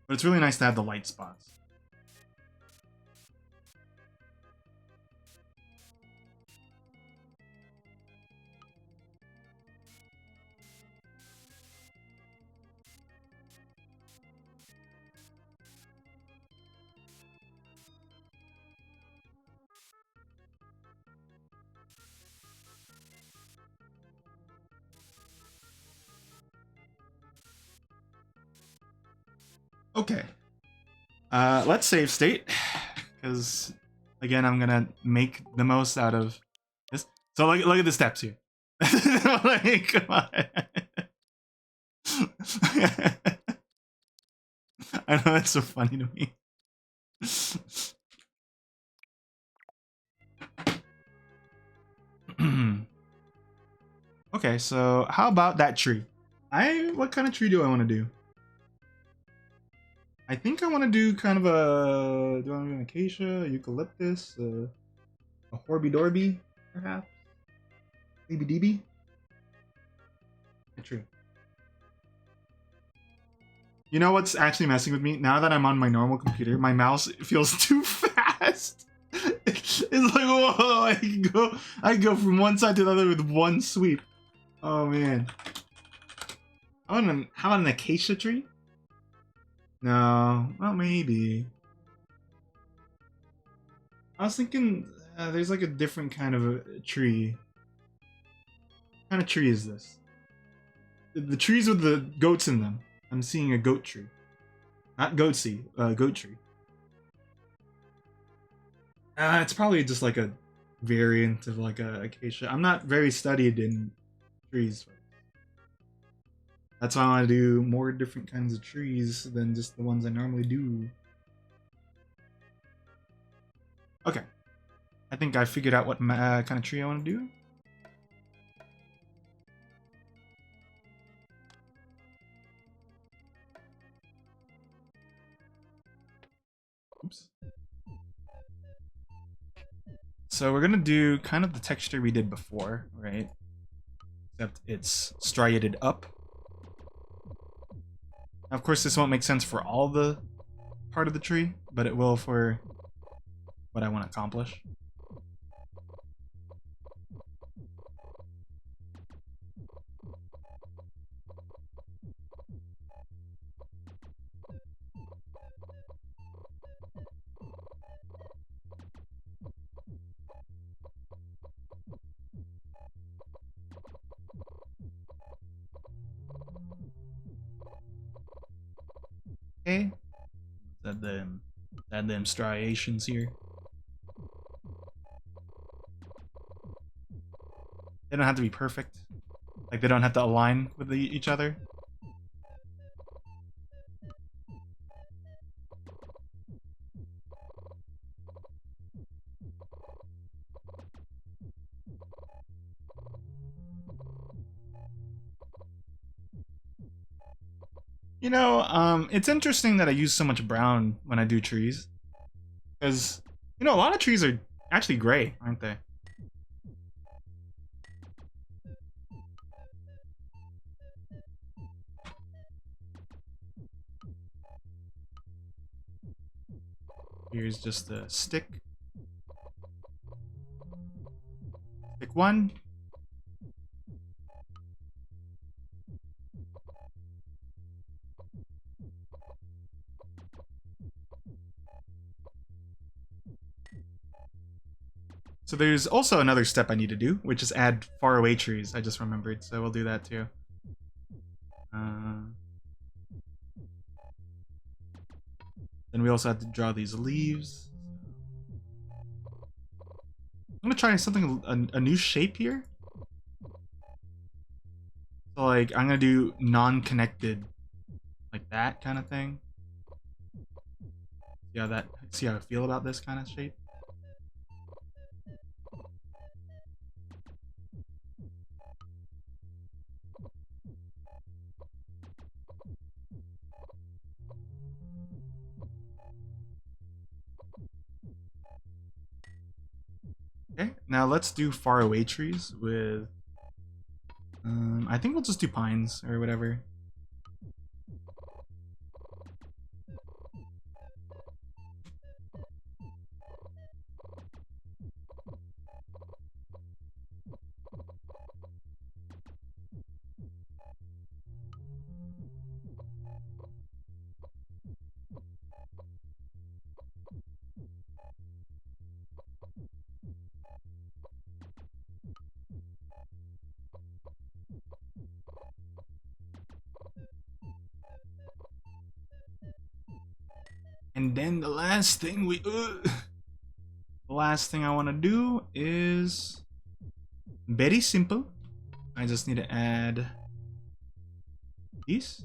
But it's really nice to have the light spots. Okay. Let's save state. Because, again, I'm gonna make the most out of this. So look at the steps here. Like, come on. I know that's so funny to me. Okay, so how about that tree? What kind of tree do I want to do? I think I want to do kind of a... Do I want to do an acacia, a eucalyptus, a Horby-Dorby, perhaps? DB? A tree. You know what's actually messing with me? Now that I'm on my normal computer, my mouse feels too fast. It's like, whoa, I go from one side to the other with one sweep. Oh man. How about an acacia tree? No, well maybe. I was thinking there's like a different kind of a tree. What kind of tree is this? The trees with the goats in them. I'm seeing a goat tree. Not goatsy, goat tree. It's probably just like a variant of like a acacia. I'm not very studied in trees. That's why I want to do more different kinds of trees than just the ones I normally do. Okay. I think I figured out what kind of tree I want to do. Oops. So we're gonna do kind of the texture we did before, right? Except it's striated up. Now, of course, this won't make sense for all the part of the tree, but it will for what I want to accomplish. Okay. Add them striations here. They don't have to be perfect. Like they don't have to align with each other. You know, it's interesting that I use so much brown when I do trees. Because, you know, a lot of trees are actually gray, aren't they? Here's just a stick. Stick one. So there's also another step I need to do, which is add faraway trees. I just remembered, so we'll do that too. Then we also have to draw these leaves. I'm gonna try something, a new shape here. So like, I'm gonna do non-connected, like that kind of thing. See how I feel about this kind of shape? Now let's do faraway trees with... I think we'll just do pines or whatever. And then the last thing the last thing I want to do is very simple. I just need to add these.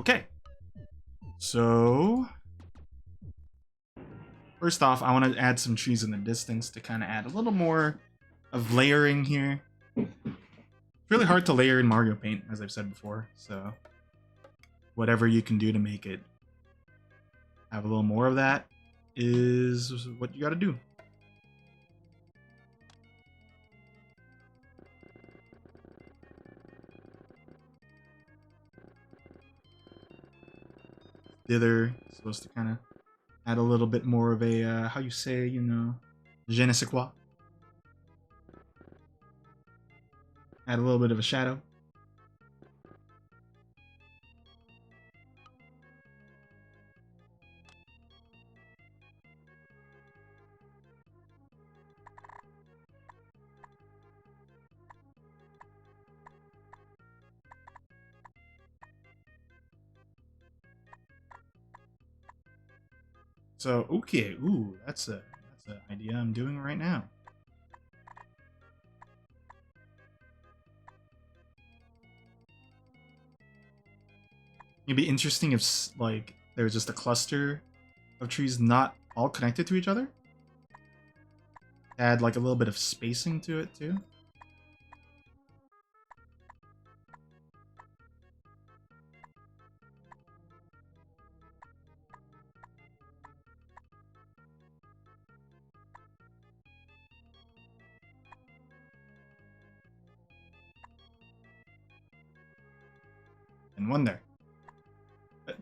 Okay. So first off, I want to add some trees in the distance to kind of add a little more of layering here. It's really hard to layer in Mario Paint, as I've said before, so whatever you can do to make it have a little more of that is what you gotta do. Thither, supposed to kind of add a little bit more of a, how you say, you know, je ne sais quoi. Add a little bit of a shadow. So, okay, ooh, that's an idea I'm doing right now. It'd be interesting if, like, there was just a cluster of trees not all connected to each other. Add, like, a little bit of spacing to it, too. And one there.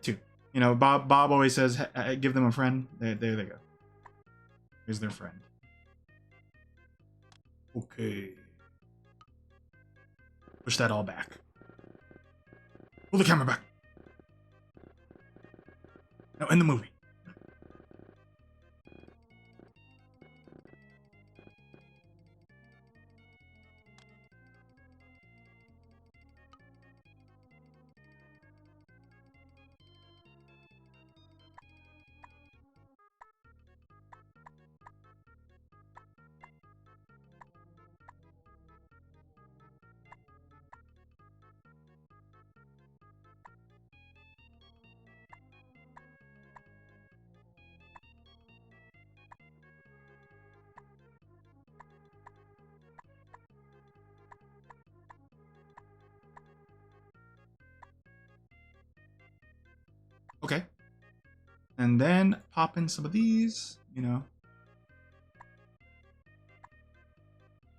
Two. You know, Bob always says, give them a friend. There they go. Here's their friend. Okay. Push that all back. Pull the camera back. Now end the movie. Okay. And then pop in some of these, you know.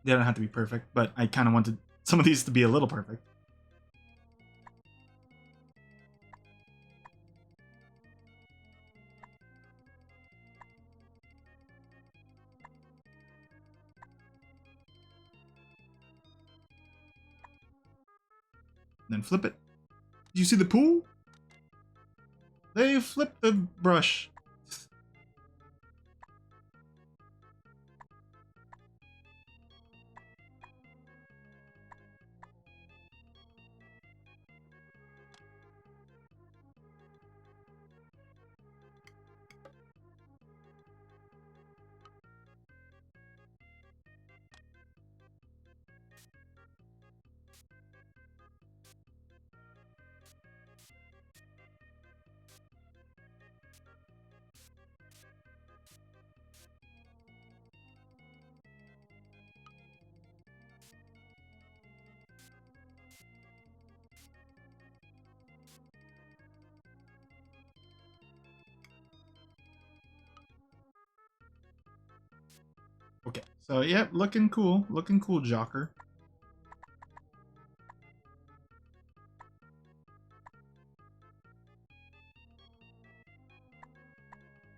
They don't have to be perfect, but I kind of wanted some of these to be a little perfect. Then flip it. Do you see the pool? They flipped the brush. Okay, so yep, looking cool, Jocker.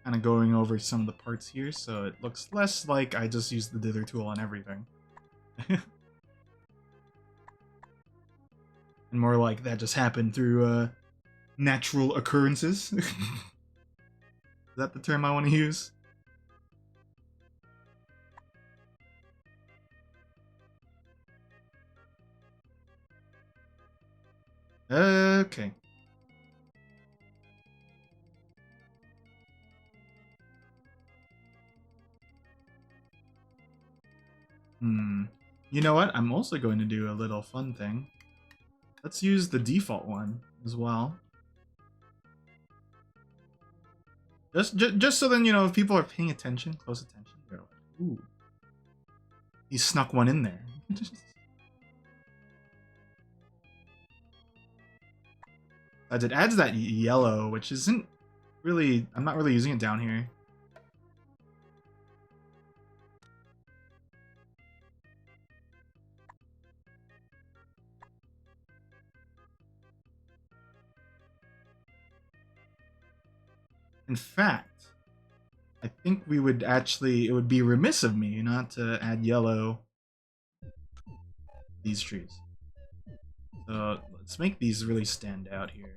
Kind of going over some of the parts here, so it looks less like I just used the dither tool on everything. And more like that just happened through natural occurrences. Is that the term I want to use? Okay. You know what? I'm also going to do a little fun thing. Let's use the default one as well. Just so then, you know, if people are paying attention, close attention, they're like, ooh, he snuck one in there. As it adds that yellow, which isn't really, I'm not really using it down here. In fact, I think we would actually, it would be remiss of me not to add yellow to these trees. So let's make these really stand out here.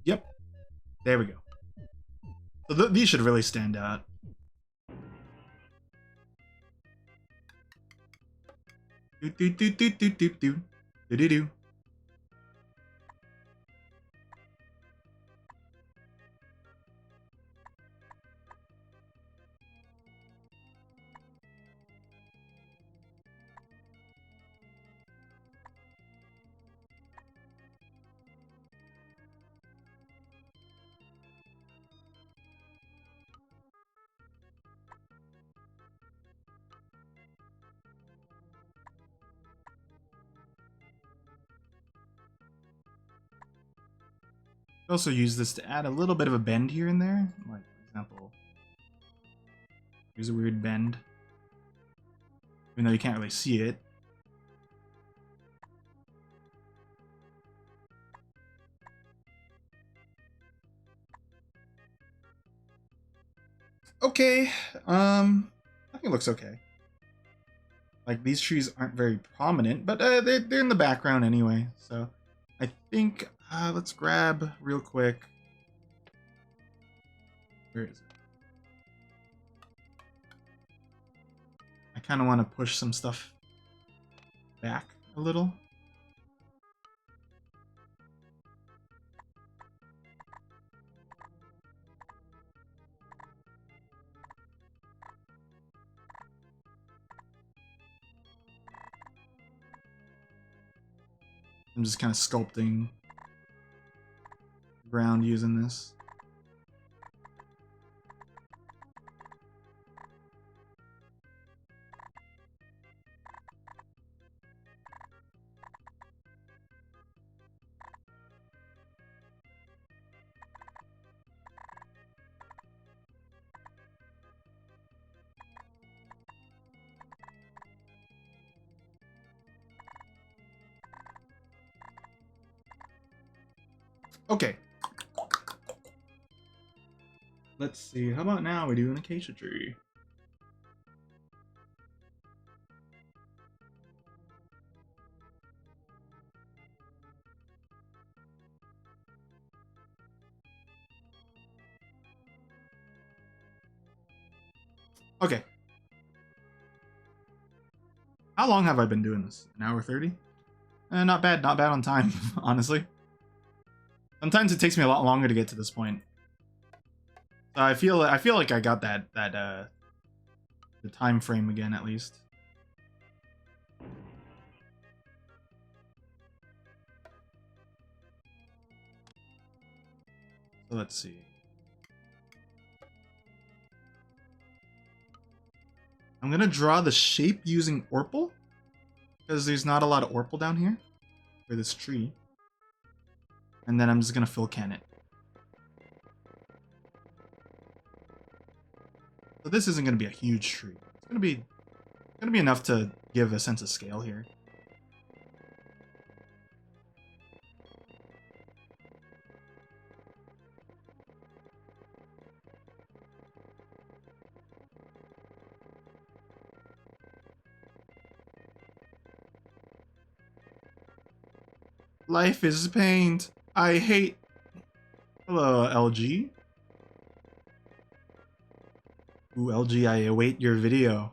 Yep, there we go. So these should really stand out. Do do do do do do do do do do. Also use this to add a little bit of a bend here and there. Like, for example, here's a weird bend. Even though you can't really see it. Okay, I think it looks okay. Like, these trees aren't very prominent, but they're in the background anyway. So I think, let's grab real quick. Where is it? I kind of want to push some stuff back a little. I'm just kind of sculpting the ground using this. Okay. Let's see. How about now we do an acacia tree? Okay. How long have I been doing this? An hour 30? Not bad. Not bad on time, honestly. Sometimes it takes me a lot longer to get to this point. So I feel like I got that the time frame again at least. So let's see. I'm gonna draw the shape using Orpal, because there's not a lot of Orpal down here for this tree. And then I'm just gonna fill can it. So this isn't gonna be a huge tree. It's gonna be enough to give a sense of scale here. Life is pained. I hate. Hello, LG. Ooh, LG, I await your video.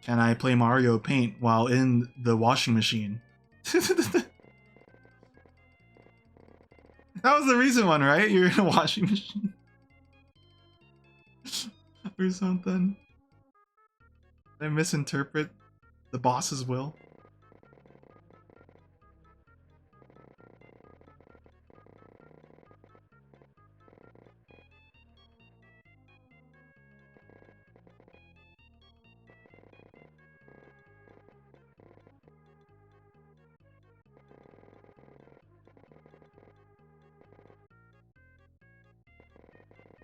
Can I play Mario Paint while in the washing machine? That was the recent one, right? You're in a washing machine. Or something. Did I misinterpret the boss's will?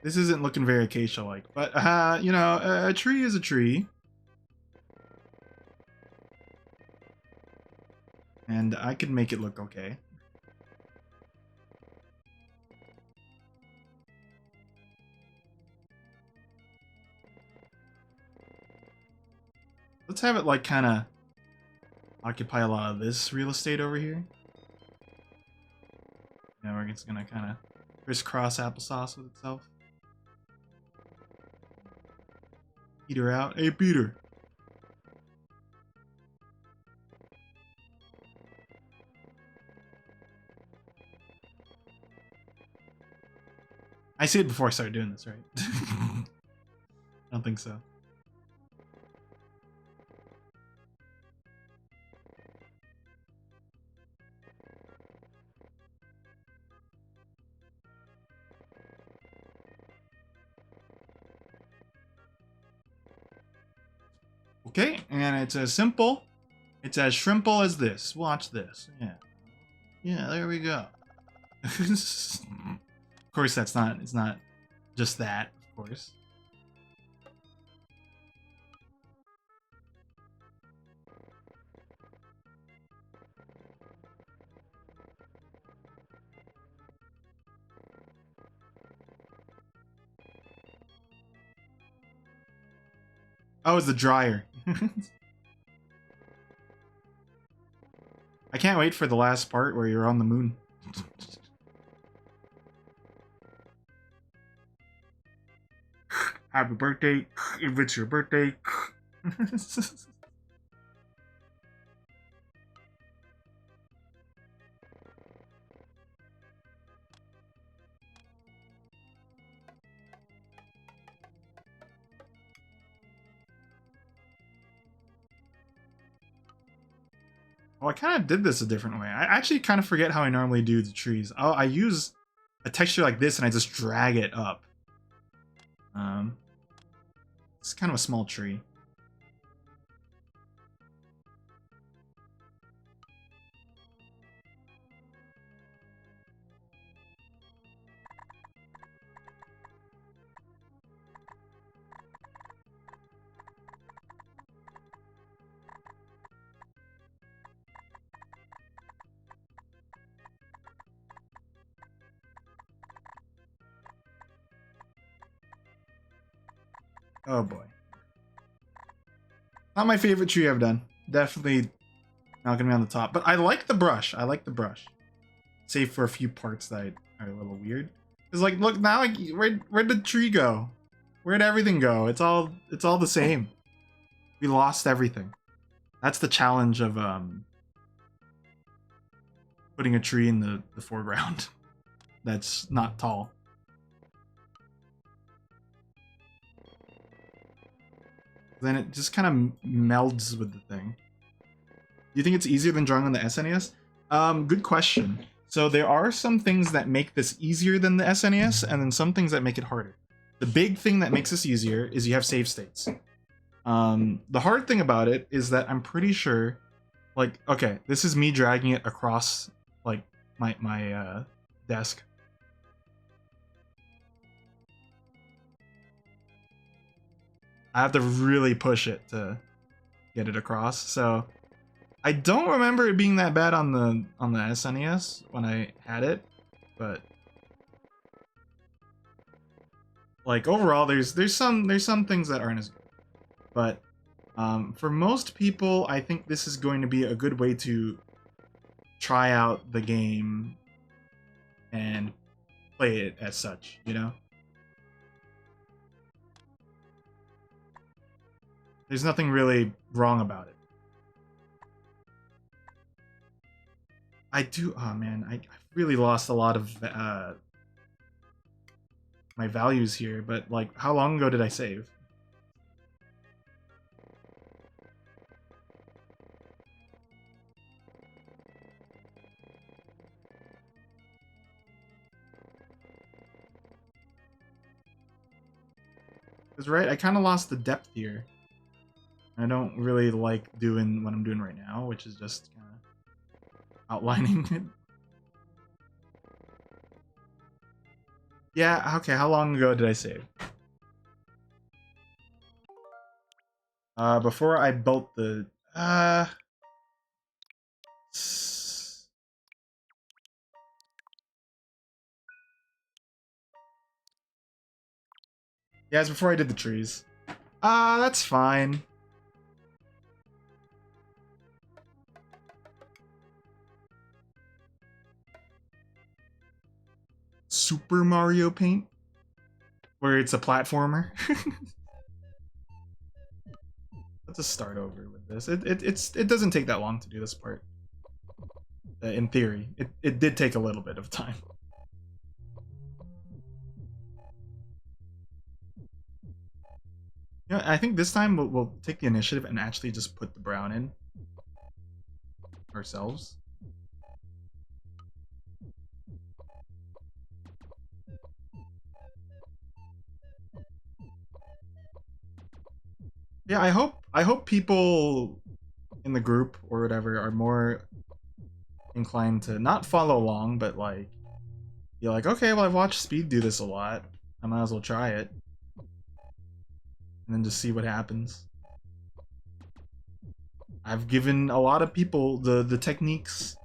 This isn't looking very acacia-like, but, you know, a tree is a tree. And I could make it look okay. Let's have it, like, kind of occupy a lot of this real estate over here. Yeah, we're just gonna kind of crisscross applesauce with itself. Peter out. Hey, Peter. I see it before I started doing this, right? I don't think so. Okay, and it's as simple, it's as shrimple as this. Watch this. Yeah. Yeah, there we go. Of course, it's not just that, of course. Oh, it's the dryer. I can't wait for the last part where you're on the moon. Happy birthday, if it's your birthday. Oh, I kind of did this a different way. I actually kind of forget how I normally do the trees. I use a texture like this and I just drag it up. It's kind of a small tree. Oh boy. Not my favorite tree I've done. Definitely not gonna be on the top. But I like the brush. I like the brush. Save for a few parts that are a little weird. Cause like, look now, like, where'd the tree go? Where'd everything go? It's all the same. We lost everything. That's the challenge of putting a tree in the foreground. That's not tall. Then it just kind of melds with the thing. Do you think it's easier than drawing on the SNES? Good question. So there are some things that make this easier than the SNES, and then some things that make it harder. The big thing that makes this easier is you have save states. The hard thing about it is that I'm pretty sure, like, okay, this is me dragging it across, like, my desk. I have to really push it to get it across, so I don't remember it being that bad on the SNES when I had it, but like overall, there's some things that aren't as good, but for most people, I think this is going to be a good way to try out the game and play it as such, you know? There's nothing really wrong about it. Oh man, I really lost a lot of my values here, but like, how long ago did I save? Because right, I kind of lost the depth here. I don't really like doing what I'm doing right now, which is just kind of outlining it. Yeah, okay, how long ago did I save? Before I built the... Yeah, it's before I did the trees. That's fine. Super Mario Paint? Where it's a platformer? Let's just start over with this. It doesn't take that long to do this part. In theory. It did take a little bit of time. You know, I think this time we'll take the initiative and actually just put the brown in ourselves. Yeah, I hope people in the group or whatever are more inclined to not follow along, but like be like, okay, well I've watched Speed do this a lot. I might as well try it. And then just see what happens. I've given a lot of people the techniques.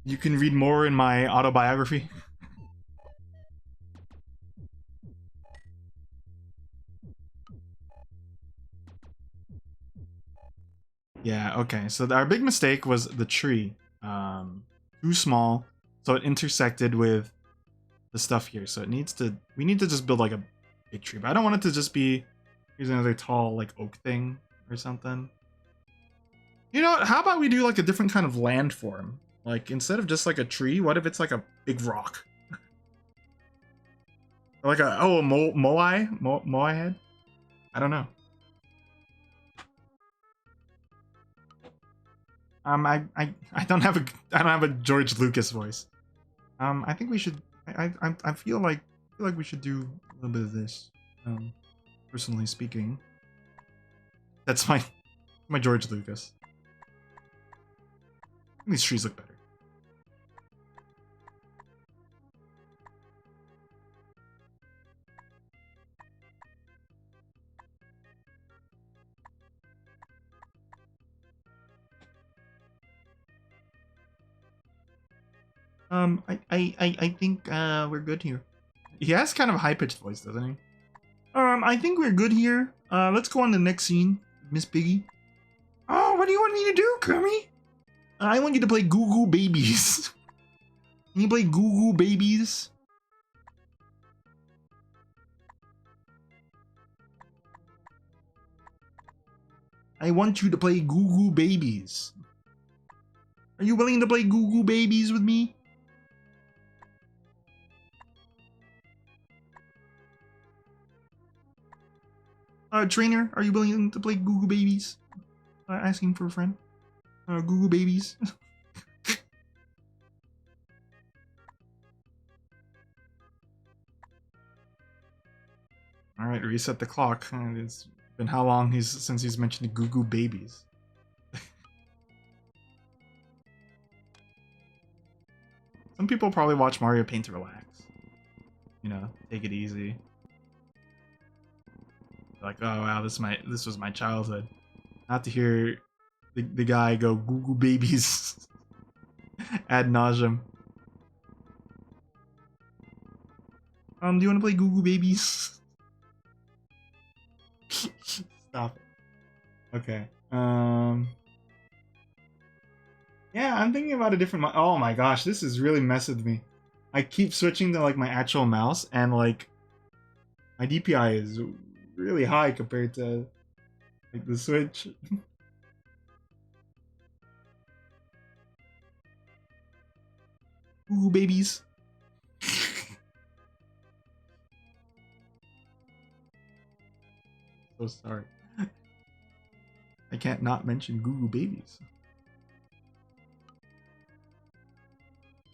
You can read more in my autobiography. Yeah, okay. So our big mistake was the tree. Too small, so it intersected with the stuff here. So it needs to. We need to just build like a big tree, but I don't want it to just be. Here's another tall like oak thing or something. You know what? How about we do like a different kind of landform? Like instead of just like a tree, what if it's like a big rock? Like a moai head? I don't know. I don't have a George Lucas voice. I think we should. I feel like we should do a little bit of this. Personally speaking, that's my George Lucas. These trees look better. I think we're good here. He has kind of a high-pitched voice, doesn't he? I think we're good here. Let's go on to the next scene, Miss Piggy. Oh, what do you want me to do, Kermie? I want you to play Goo Goo Babies. Can you play Goo Goo Babies? I want you to play Goo Goo Babies. Are you willing to play Goo Goo Babies with me? Trainer, are you willing to play Goo Goo Babies? Asking for a friend. Goo Goo Babies. All right, reset the clock. It's been how long since he's mentioned Goo Goo Babies. Some people probably watch Mario Paint to relax. You know, take it easy. Like, oh wow, this was my childhood. Not to hear the guy go Goo Goo Babies ad nauseum. Do you want to play Goo Goo Babies? Stop it. Okay. Yeah, I'm thinking about a different. Oh my gosh, this is really messed with me. I keep switching to like my actual mouse, and like my DPI is really high compared to like the Switch. Ooh, babies. So sorry. I can't not mention Goo Goo Babies.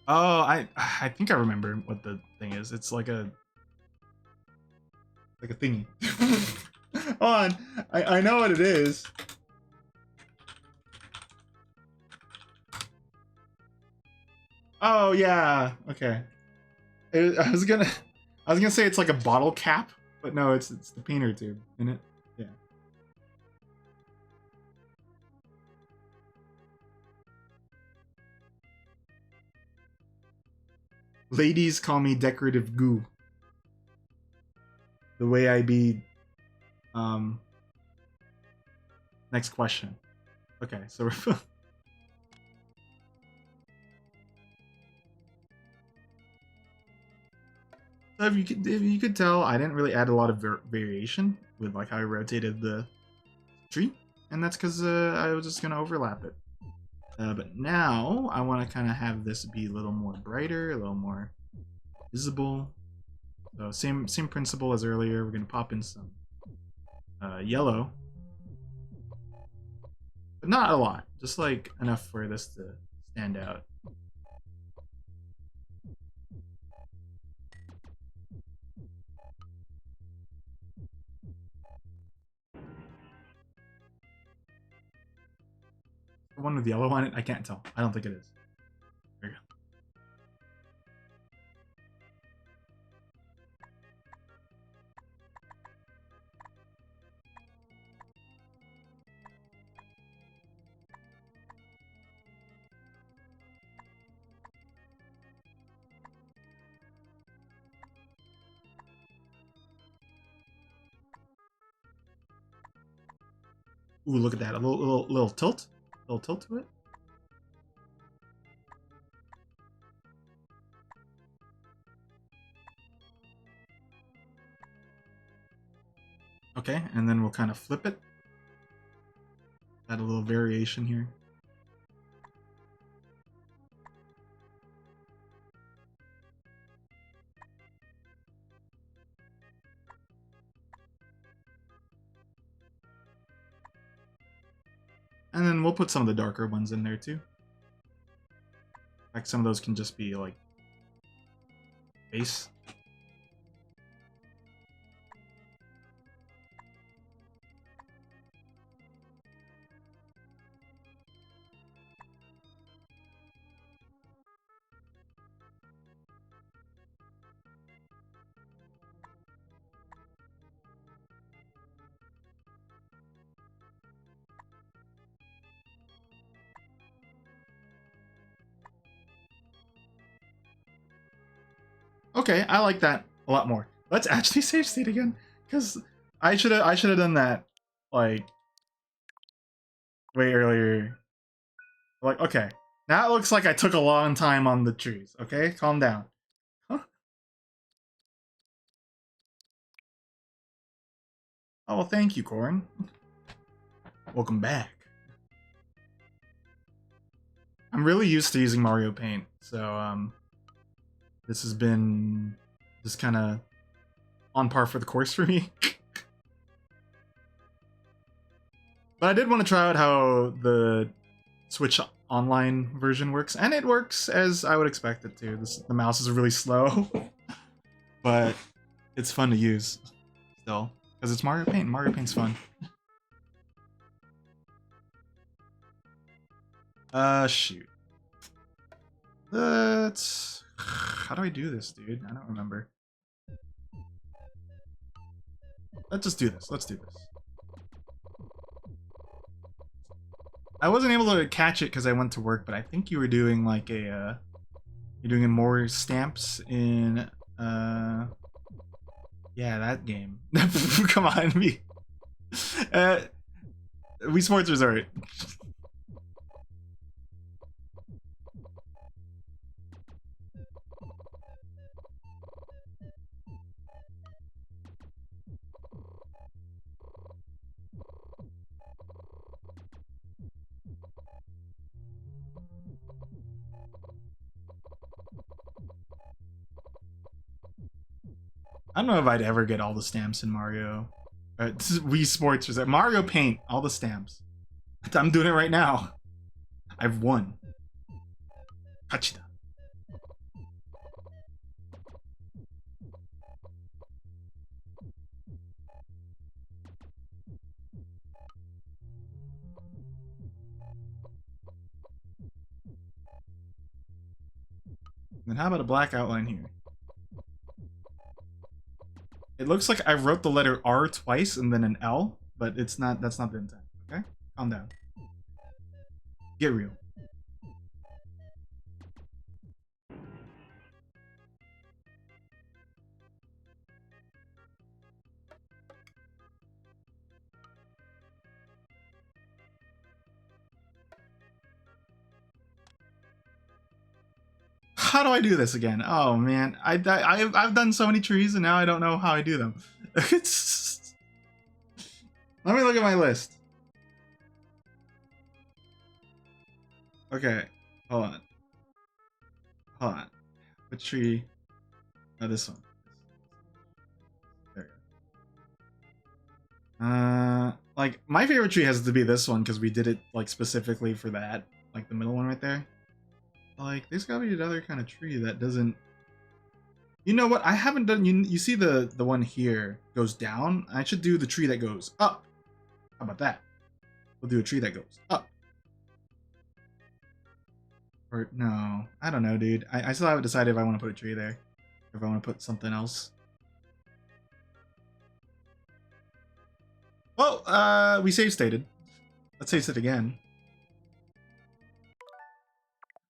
Oh, I think I remember what the thing is. It's like a thingy. Hold on, I know what it is. Oh yeah, okay. I was gonna say it's like a bottle cap, but no, it's the painter tube in it. Yeah. Ladies call me decorative goo. The way I be. Next question. Okay, so we're. So if you could tell, I didn't really add a lot of variation with like how I rotated the tree, and that's because I was just gonna overlap it. But now I want to kind of have this be a little more brighter, a little more visible. So same principle as earlier. We're gonna pop in some yellow, but not a lot, just like enough for this to stand out. The one with yellow on it, I can't tell. I don't think it is. There you go. Ooh, look at that. A little tilt. A little tilt to it. Okay, and then we'll kind of flip it. Add a little variation here. And then we'll put some of the darker ones in there too. Like some of those can just be like base. Okay, I like that a lot more. Let's actually save state again, because I should have done that like way earlier. Like, okay, now it looks like I took a long time on the trees. Okay, calm down. Huh? Oh well, thank you, Corn. Welcome back. I'm really used to using Mario Paint, so this has been just kind of on par for the course for me. But I did want to try out how the Switch Online version works, and it works as I would expect it to. The mouse is really slow, but it's fun to use. still, because it's Mario Paint. Mario Paint's fun. Shoot. Let's... How do I do this, dude? I don't remember. Let's just do this. Let's do this. I wasn't able to catch it because I went to work, but I think you were doing like a, you're doing more stamps in, yeah, that game. Come on, me. Wii Sports Resort. I don't know if I'd ever get all the stamps in Mario. Wii Sports Resort. Mario Paint, all the stamps. I'm doing it right now. I've won. Hachida. Then how about a black outline here? It looks like I wrote the letter R twice and then an L, but it's not. That's not the intent. Okay, calm down. Get real. How do I do this again? Oh man, I've done so many trees and now I don't know how I do them. Let me look at my list. Okay, hold on. Hold on. Which tree? Oh, this one. There we go. Like my favorite tree has to be this one because we did it like specifically for that, like the middle one right there. Like, there's gotta be another kind of tree that doesn't... You know what? I haven't done... You see the one here goes down? I should do the tree that goes up. How about that? We'll do a tree that goes up. Or, no. I don't know, dude. I still haven't decided if I want to put a tree there. Or if I want to put something else. Well, we save stated. Let's save it again.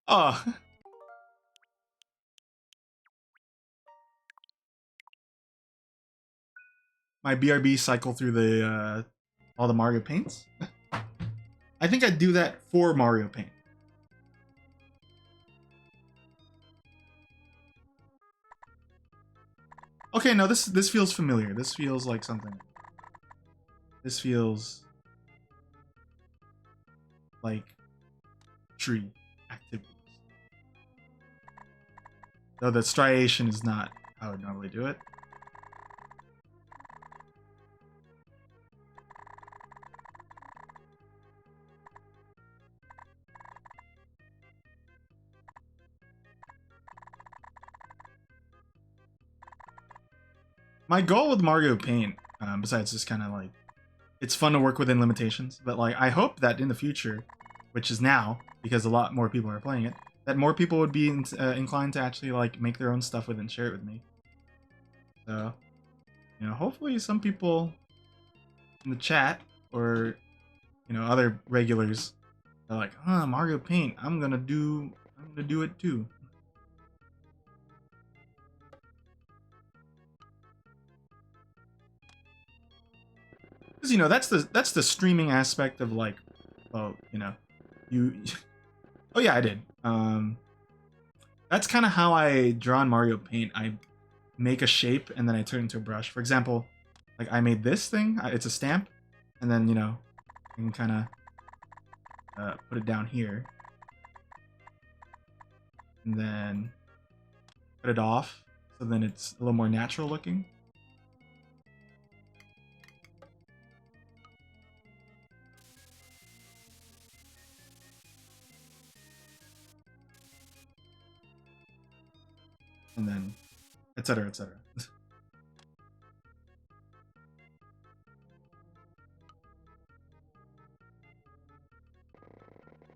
Oh. My BRB cycle through the all the Mario paints. I think I'd do that for Mario Paint. Okay, no, this feels familiar. This feels like something. This feels like tree activities. Though the striation is not how I would normally do it. My goal with Mario Paint, besides just kind of like, it's fun to work within limitations, but like I hope that in the future, which is now, because a lot more people are playing it, that more people would be inclined to actually like make their own stuff with it and share it with me. So, you know, hopefully some people in the chat or, you know, other regulars are like, huh, Mario Paint, I'm gonna do it too. Because, you know, that's the streaming aspect of like, well, you know, you oh yeah, I did. That's kind of how I draw in Mario Paint. I make a shape and then I turn it into a brush. For example, like I made this thing, it's a stamp, and then, you know, I can kind of put it down here. And then cut it off, so then it's a little more natural looking. And then, etc., etc.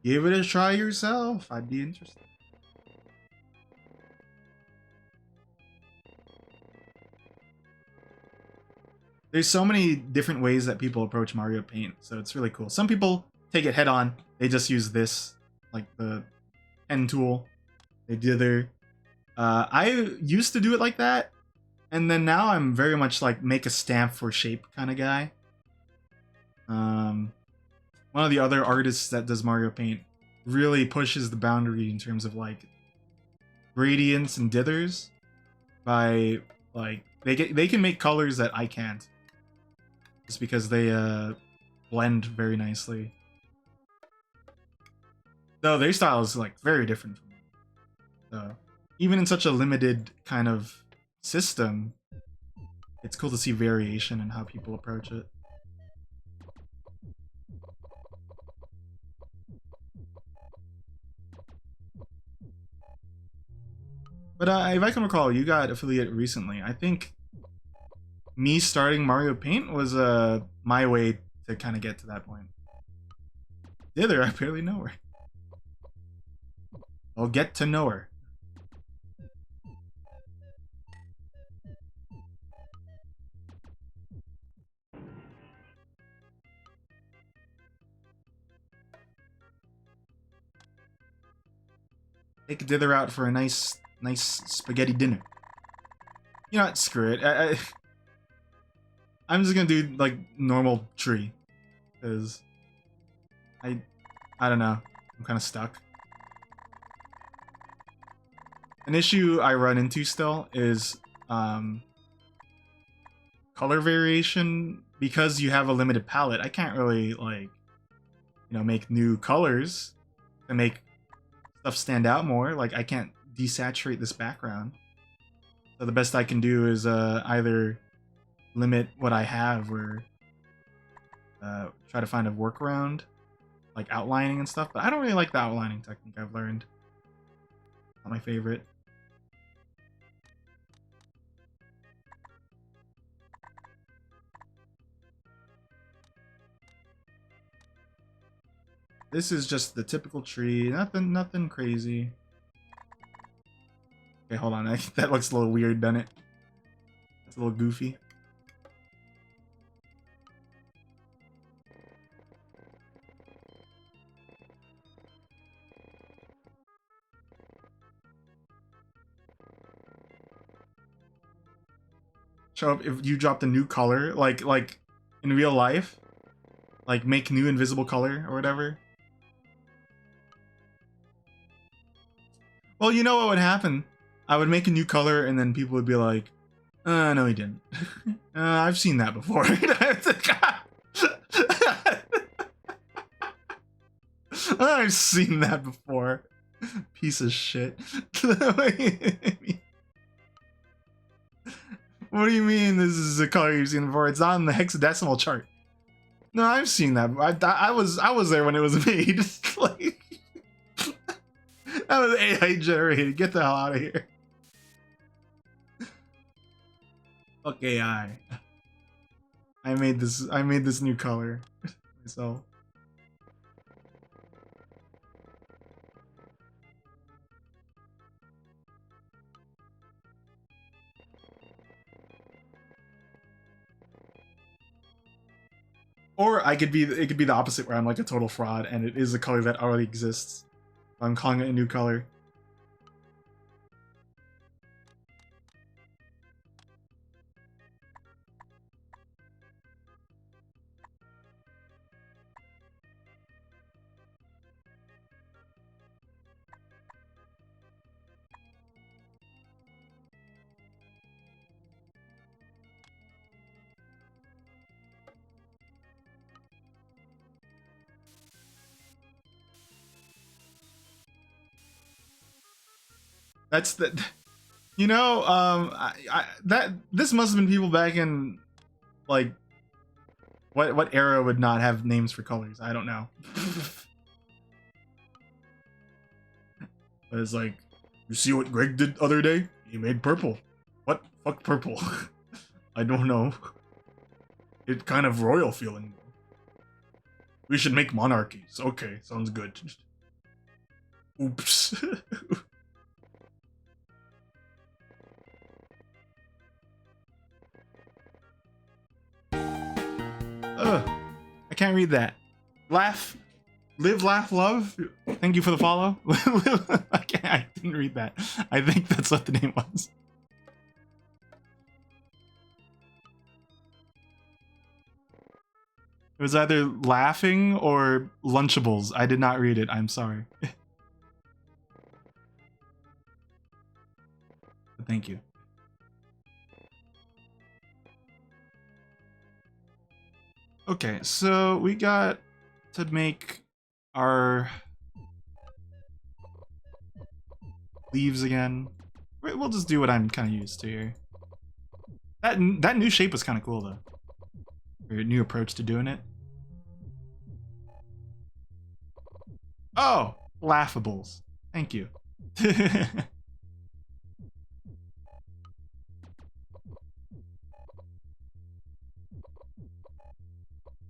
give it a try yourself. I'd be interested. There's so many different ways that people approach Mario Paint, so it's really cool. Some people take it head on. They just use this, like the pen tool. They dither. I used to do it like that, and then now I'm very much like make a stamp for shape kind of guy. One of the other artists that does Mario Paint really pushes the boundary in terms of like gradients and dithers by like they can make colors that I can't. Just because they blend very nicely. Though their style is like very different from me. So even in such a limited kind of system, it's cool to see variation in how people approach it. But if I can recall, you got affiliate recently. I think me starting Mario Paint was my way to kind of get to that point. Dither, I barely know her. I'll get to know her. Take Dither out for a nice spaghetti dinner. You know what? Screw it. I'm just gonna do like normal tree, cause I don't know. I'm kind of stuck. An issue I run into still is color variation. Because you have a limited palette, I can't really like make new colors to make stuff stand out more. Like I can't desaturate this background. So the best I can do is either limit what I have or try to find a workaround, like outlining and stuff. But I don't really like the outlining technique I've learned. Not my favorite. This is just the typical tree. Nothing crazy. Okay, hold on. That looks a little weird, doesn't it? It's a little goofy. Show up if you dropped a new color, like in real life, like make new invisible color or whatever. Well, you know what would happen? I would make a new color and then people would be like, no he didn't. I've seen that before. I've seen that before. Piece of shit. What do you mean this is a color you've seen before? It's not on the hexadecimal chart. No, I've seen that. I was there when it was made. Like, that was AI generated. Get the hell out of here. Fuck AI. I made this new color myself. Or it could be the opposite where I'm like a total fraud and it is a color that already exists. I'm calling it a new color. That's the, this must have been people back in, like, what era would not have names for colors? I don't know. But it's like, you see what Greg did the other day? He made purple. What? Fuck purple. I don't know. It's kind of royal feeling. We should make monarchies. Okay, sounds good. Oops. Ugh, I can't read that. Laugh, live, laugh, love. Thank you for the follow. I didn't read that. I think that's what the name was. It was either laughing or Lunchables. I did not read it. I'm sorry. Thank you. Okay, so we got to make our leaves again. We'll just do what I'm kind of used to here. That new shape was kind of cool though. Or new approach to doing it. Oh, laughables. Thank you.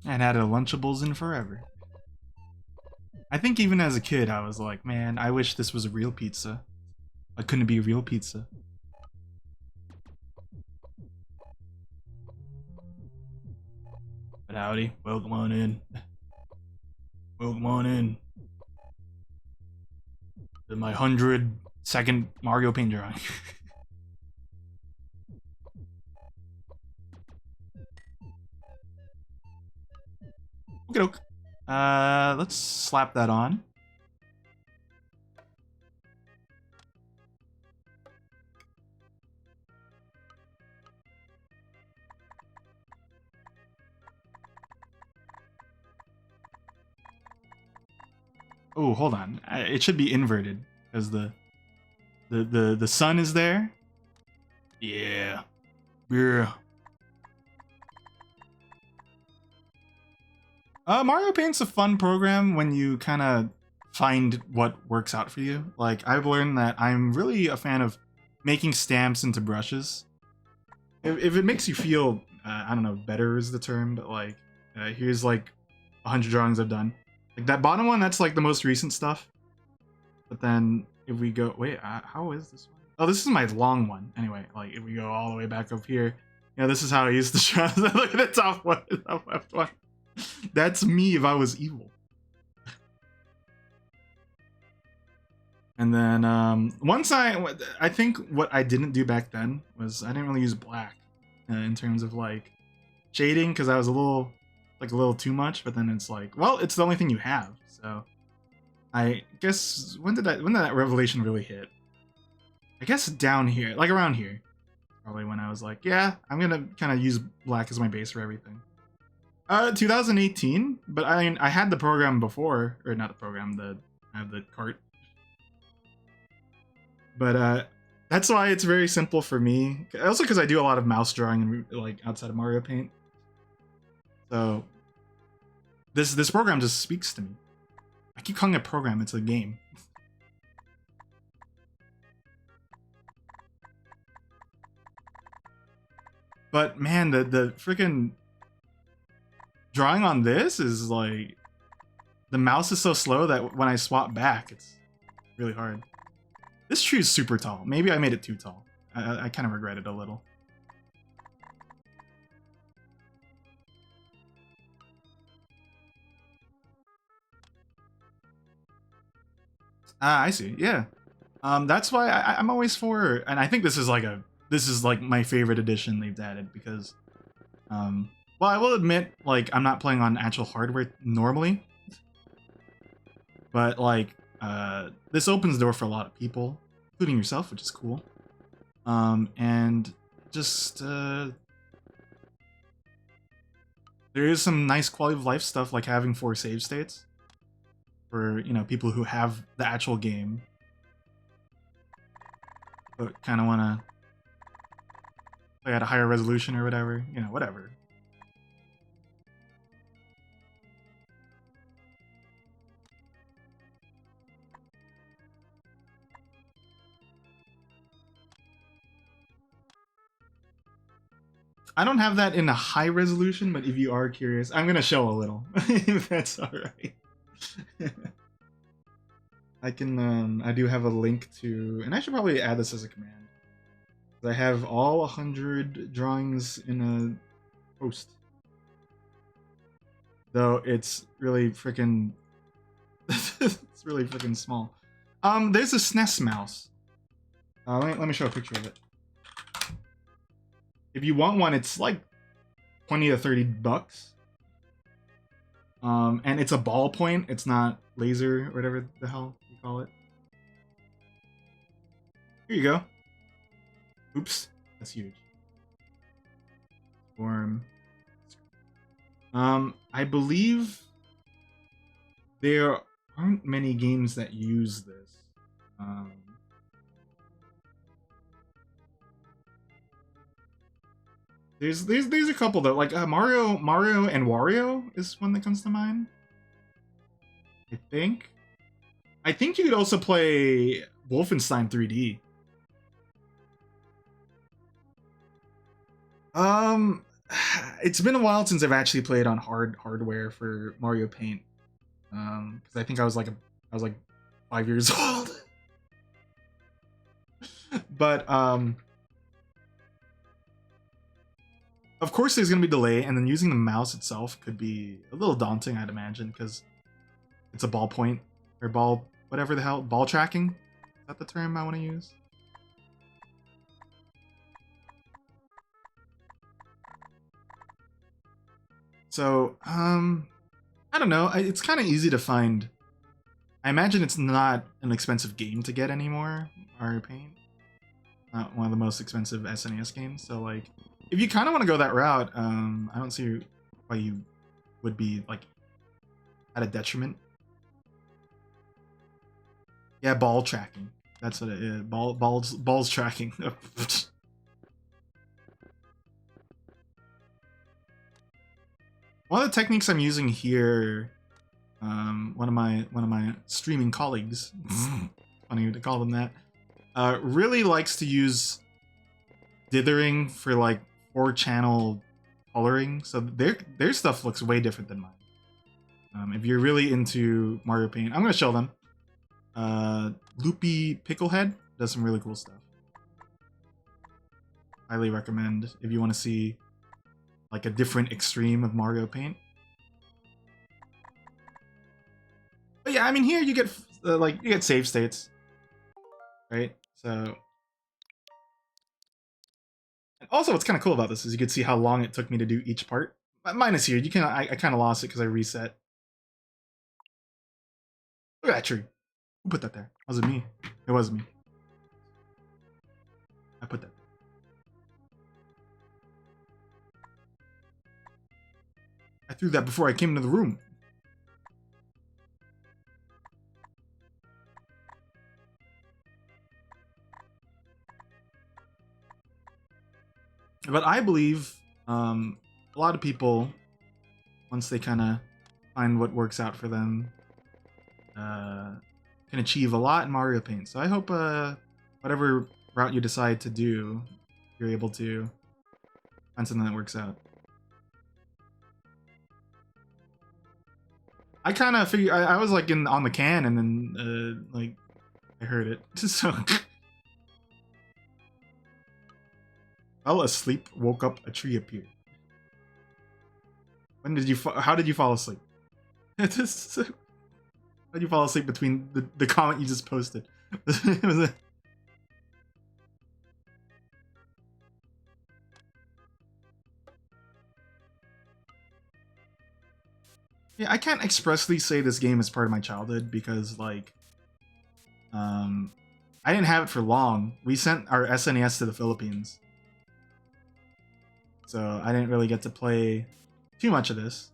And added Lunchables in forever. I think even as a kid, I was like, man, I wish this was a real pizza. Why couldn't it be a real pizza? But howdy, welcome on in. Welcome on in. To my 100-second Mario Paint drawing. Okay, let's slap that on. Oh, hold on. It should be inverted because the sun is there. Yeah. Yeah. Mario Paint's a fun program when you kind of find what works out for you. Like, I've learned that I'm really a fan of making stamps into brushes. If it makes you feel, I don't know, better is the term, but like, here's like 100 drawings I've done. Like that bottom one, that's like the most recent stuff. But then if we go, wait, how is this one? Oh, this is my long one. Anyway, like if we go all the way back up here, yeah, this is how I used to draw. Look at the top one, top left one. That's me if I was evil. And then once I think what I didn't do back then was I didn't really use black in terms of like shading because I was a little too much. But then it's like, well, it's the only thing you have. So I guess when did that revelation really hit? I guess down here, like around here, probably when I was like, yeah, I'm gonna kind of use black as my base for everything. 2018, but I mean, I had the program before, or not the program, I have the cart. But that's why it's very simple for me. Also because I do a lot of mouse drawing like outside of Mario Paint. So this program just speaks to me. I keep calling it a program, it's a game. But man, the freaking drawing on this is like, the mouse is so slow that when I swap back, it's really hard. This tree is super tall. Maybe I made it too tall. I kind of regret it a little. Ah, I see. Yeah. That's why I'm always for, and I think this is like my favorite addition they've added because, well, I will admit, like, I'm not playing on actual hardware normally, but like, this opens the door for a lot of people, including yourself, which is cool. And just there is some nice quality of life stuff, like having 4 save states for, you know, people who have the actual game but kind of want to play at a higher resolution or whatever, you know, whatever. I don't have that in a high resolution, but if you are curious, I'm gonna show a little, if that's alright. I do have a link to, and I should probably add this as a command. I have all 100 drawings in a post. Though it's really freaking, it's really freaking small. There's a SNES mouse. Let me show a picture of it. If you want one, it's like 20 to 30 bucks. And it's a ballpoint. It's not laser or whatever the hell you call it. Here you go. Oops, that's huge. Form. I believe there aren't many games that use this. There's a couple though, like Mario and Wario is one that comes to mind. I think you could also play Wolfenstein 3D. It's been a while since I've actually played on hardware for Mario Paint. Because I think I was like 5 years old. But of course there's gonna be delay, and then using the mouse itself could be a little daunting, I'd imagine, because it's a ballpoint or whatever the hell, ball tracking. Is that the term I want to use? So, I don't know. It's kind of easy to find. I imagine it's not an expensive game to get anymore. Mario Paint, not one of the most expensive SNES games. So, like, if you kind of want to go that route, I don't see why you would be like at a detriment. Yeah, ball tracking. That's what it is. Balls tracking. One of the techniques I'm using here, one of my streaming colleagues, funny to call them that, really likes to use dithering for like 4-channel coloring. So their stuff looks way different than mine. If you're really into Mario Paint, I'm gonna show them. Loopy Picklehead does some really cool stuff. Highly recommend if you want to see like a different extreme of Mario Paint. But yeah, I mean, here you get you get save states, right? So, and also what's kind of cool about this is you can see how long it took me to do each part. Minus here, you can I kind of lost it because I reset. Look at that tree. Who put that there? Was it me? It was me. I put that. I threw that before I came into the room. But I believe a lot of people, once they kind of find what works out for them, can achieve a lot in Mario Paint. So I hope whatever route you decide to do, you're able to find something that works out. I kind of figured I was like on the can, and then like I heard it. So fell asleep, woke up, a tree appeared. When did you? How did you fall asleep? How did you fall asleep between the comment you just posted? It was a... Yeah, I can't expressly say this game is part of my childhood because, like, I didn't have it for long. We sent our SNES to the Philippines, so I didn't really get to play too much of this.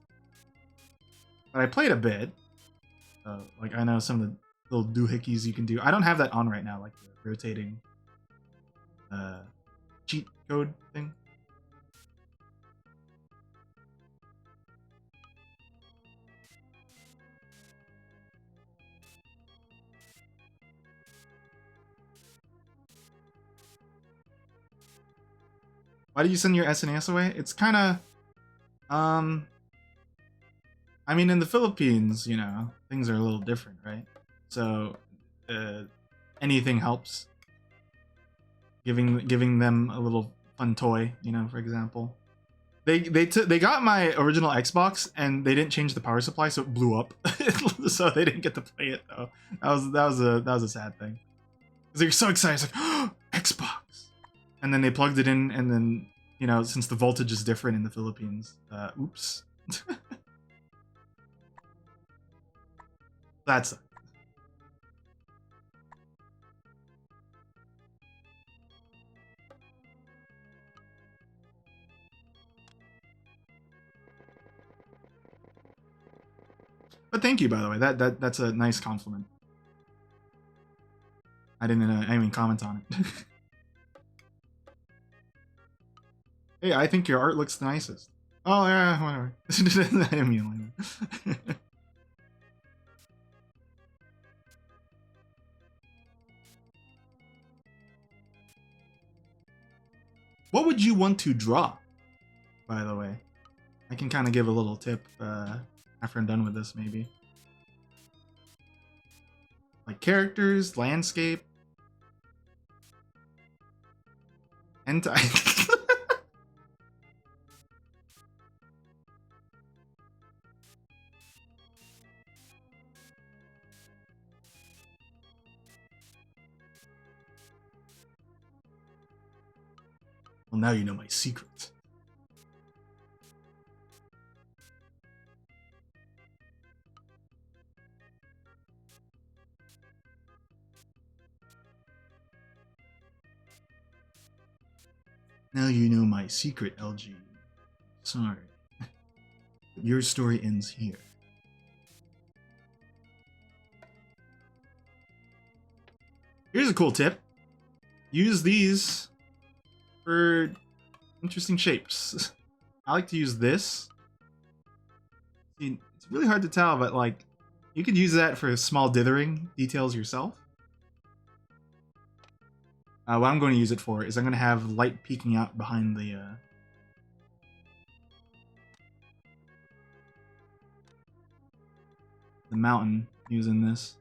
But I played a bit. Like, I know some of the little doohickeys you can do. I don't have that on right now, like the rotating cheat code thing. Why did you send your SNES away? It's kind of, I mean, in the Philippines, you know, things are a little different, right? So anything helps. Giving them a little fun toy, you know, for example. They got my original Xbox and they didn't change the power supply, so it blew up. So they didn't get to play it though. That was a sad thing. Because they're so excited, it's like, oh, Xbox. And then they plugged it in, and then, you know, since the voltage is different in the Philippines, oops. That's. But thank you, by the way. That's a nice compliment. I didn't even comment on it. Hey, I think your art looks the nicest. Oh yeah, whatever. I didn't mean like that. What would you want to draw, by the way? I can kind of give a little tip after I'm done with this, maybe. Like characters, landscape, hentai. Well, now you know my secret. Now you know my secret, LG. Sorry. Your story ends here. Here's a cool tip. Use these for interesting shapes. I like to use this. See, it's really hard to tell, but like, you could use that for small dithering details yourself. What I'm going to use it for is I'm going to have light peeking out behind the mountain using this.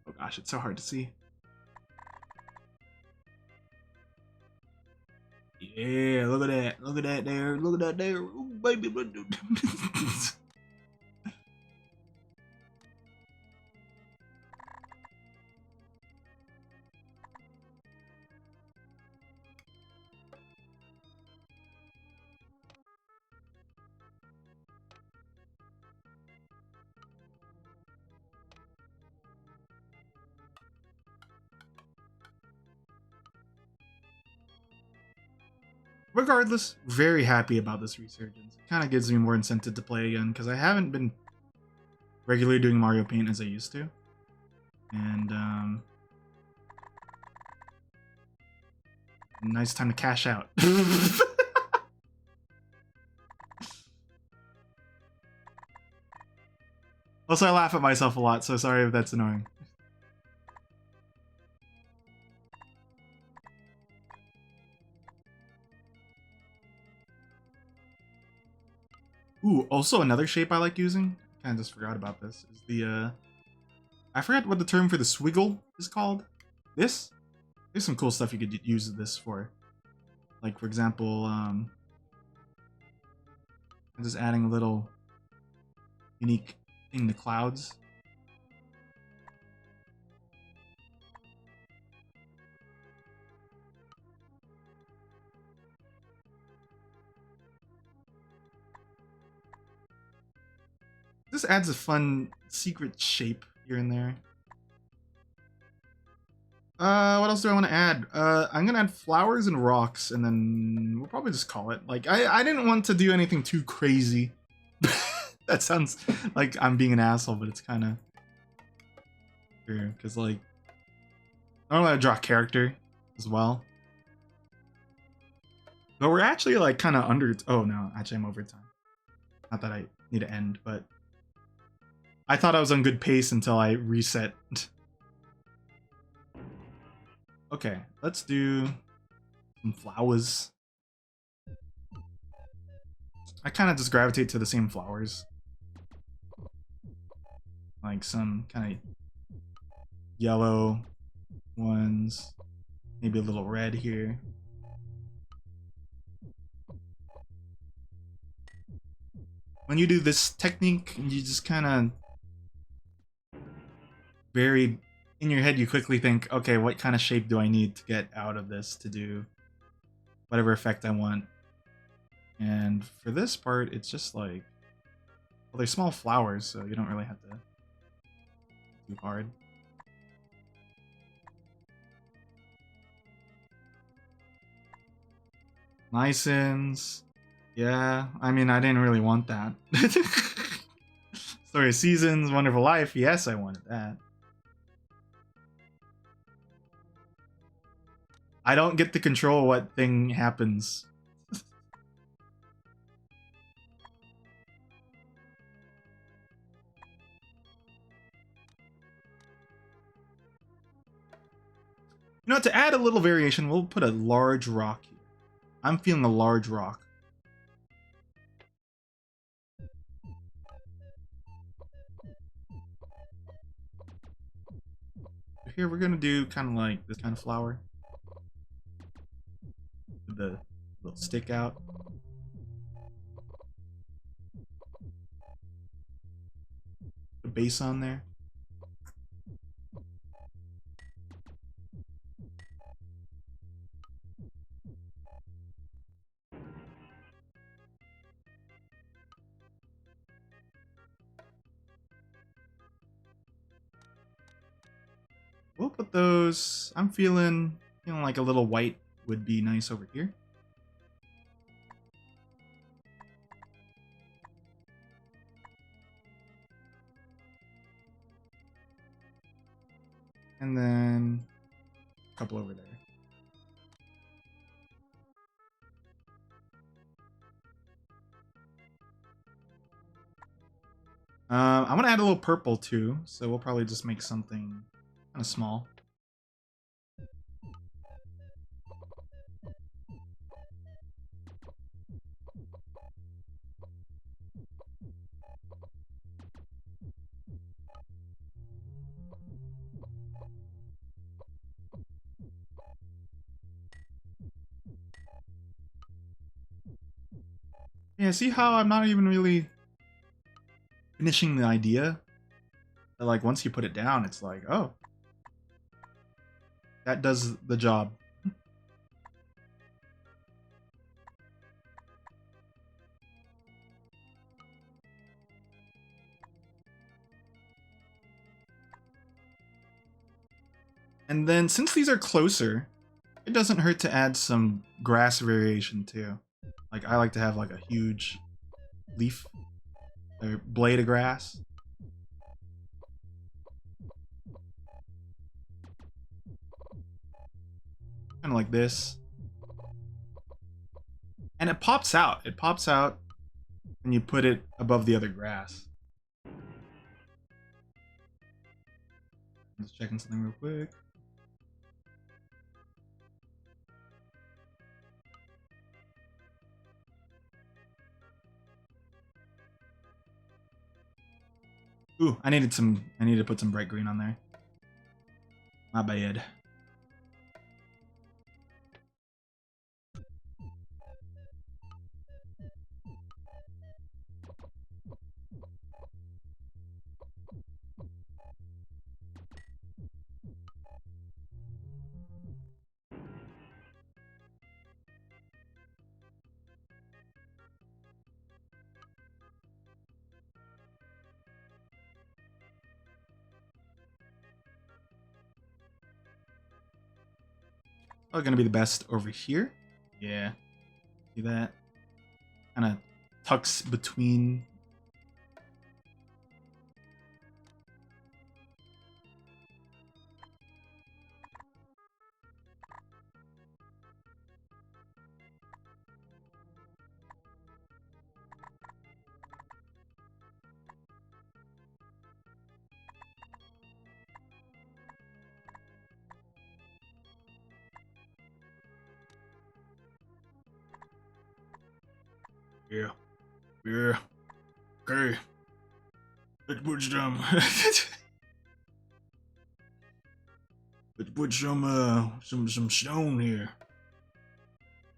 Oh gosh, it's so hard to see. Yeah, look at that. Look at that there. Look at that there. Ooh, baby. Regardless, very happy about this resurgence. It kind of gives me more incentive to play again, because I haven't been regularly doing Mario Paint as I used to. And, nice time to cash out. Also, I laugh at myself a lot, so sorry if that's annoying. Ooh, also another shape I like using, kinda just forgot about this, is the, I forgot what the term for the swiggle is called. This? There's some cool stuff you could use this for. Like, for example, I'm just adding a little unique thing to clouds. This adds a fun secret shape here and there. What else do I want to add? I'm gonna add flowers and rocks, and then we'll probably just call it. Like, I didn't want to do anything too crazy. That sounds like I'm being an asshole, but it's kind of true, because, like, normally I draw a character as well. But we're actually, like, kind of under... Oh, no, actually I'm over time. Not that I need to end, but... I thought I was on good pace until I reset. Okay, let's do some flowers. I kind of just gravitate to the same flowers. Like some kind of yellow ones. Maybe a little red here. When you do this technique, you just kind of very in your head, you quickly think, okay, what kind of shape do I need to get out of this to do whatever effect I want? And for this part, it's just like, well, they're small flowers, so you don't really have to too hard. License. Yeah, I mean, I didn't really want that. Story of Seasons, Wonderful Life. Yes, I wanted that. I don't get to control what thing happens. You know, to add a little variation, we'll put a large rock here. I'm feeling a large rock. Here, we're gonna do kind of like this kind of flower. With the little stick out. The base on there. We'll put those. I'm feeling like a little white would be nice over here. And then a couple over there. I'm gonna add a little purple too, so we'll probably just make something kind of small. Yeah, see how I'm not even really finishing the idea? But like once you put it down, it's like, oh, that does the job. And then since these are closer, it doesn't hurt to add some grass variation too. Like I like to have like a huge leaf or blade of grass. Kind of like this. And it pops out. It pops out when you put it above the other grass. Just checking something real quick. Ooh, I needed to put some bright green on there. My bad. Probably gonna be the best over here. Yeah. See that? Kind of tucks between. Yeah. Yeah. Okay. Let's put some. Let's put some stone here.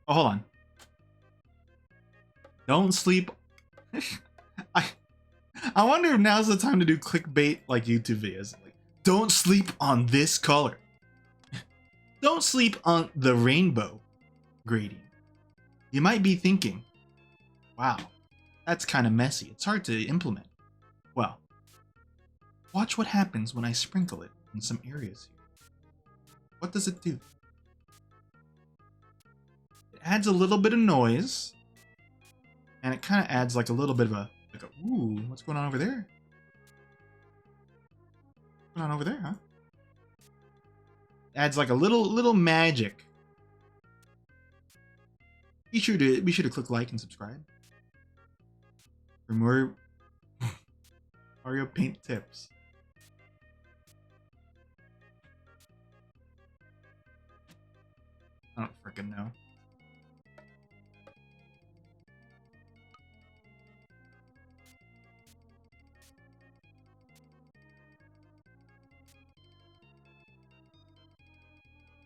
Oh, hold on. Don't sleep. I I wonder if now's the time to do clickbait like YouTube videos. Like, don't sleep on this color. Don't sleep on the rainbow grading. You might be thinking, wow, that's kind of messy. It's hard to implement. Well, watch what happens when I sprinkle it in some areas here. What does it do? It adds a little bit of noise, and it kind of adds like a little bit of a ooh, what's going on over there? What's going on over there, huh? It adds like a little magic. Be sure to click like and subscribe for more Mario Paint tips. I don't freaking know.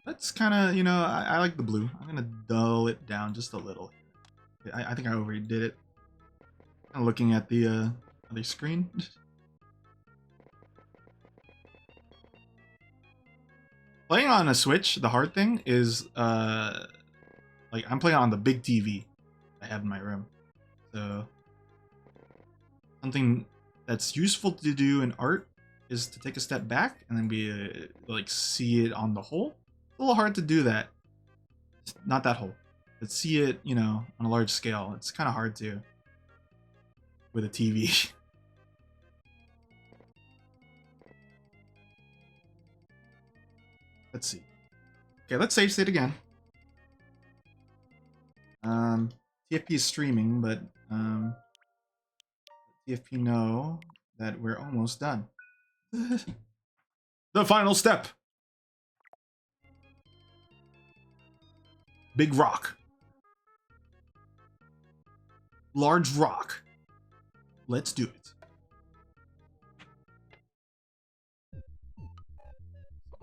That's kind of, I like the blue. I'm gonna dull it down just a little. I think I overdid it. I'm looking at the other screen. Playing on a Switch, the hard thing is, like, I'm playing on the big TV I have in my room. So, something that's useful to do in art is to take a step back and then like, see it on the whole. It's a little hard to do that. It's not that whole. But see it, on a large scale. It's kind of hard to with a TV. Let's see. Okay, let's save state again. TFP is streaming, but TFP know that we're almost done. The final step. Big rock. Large rock. Let's do it.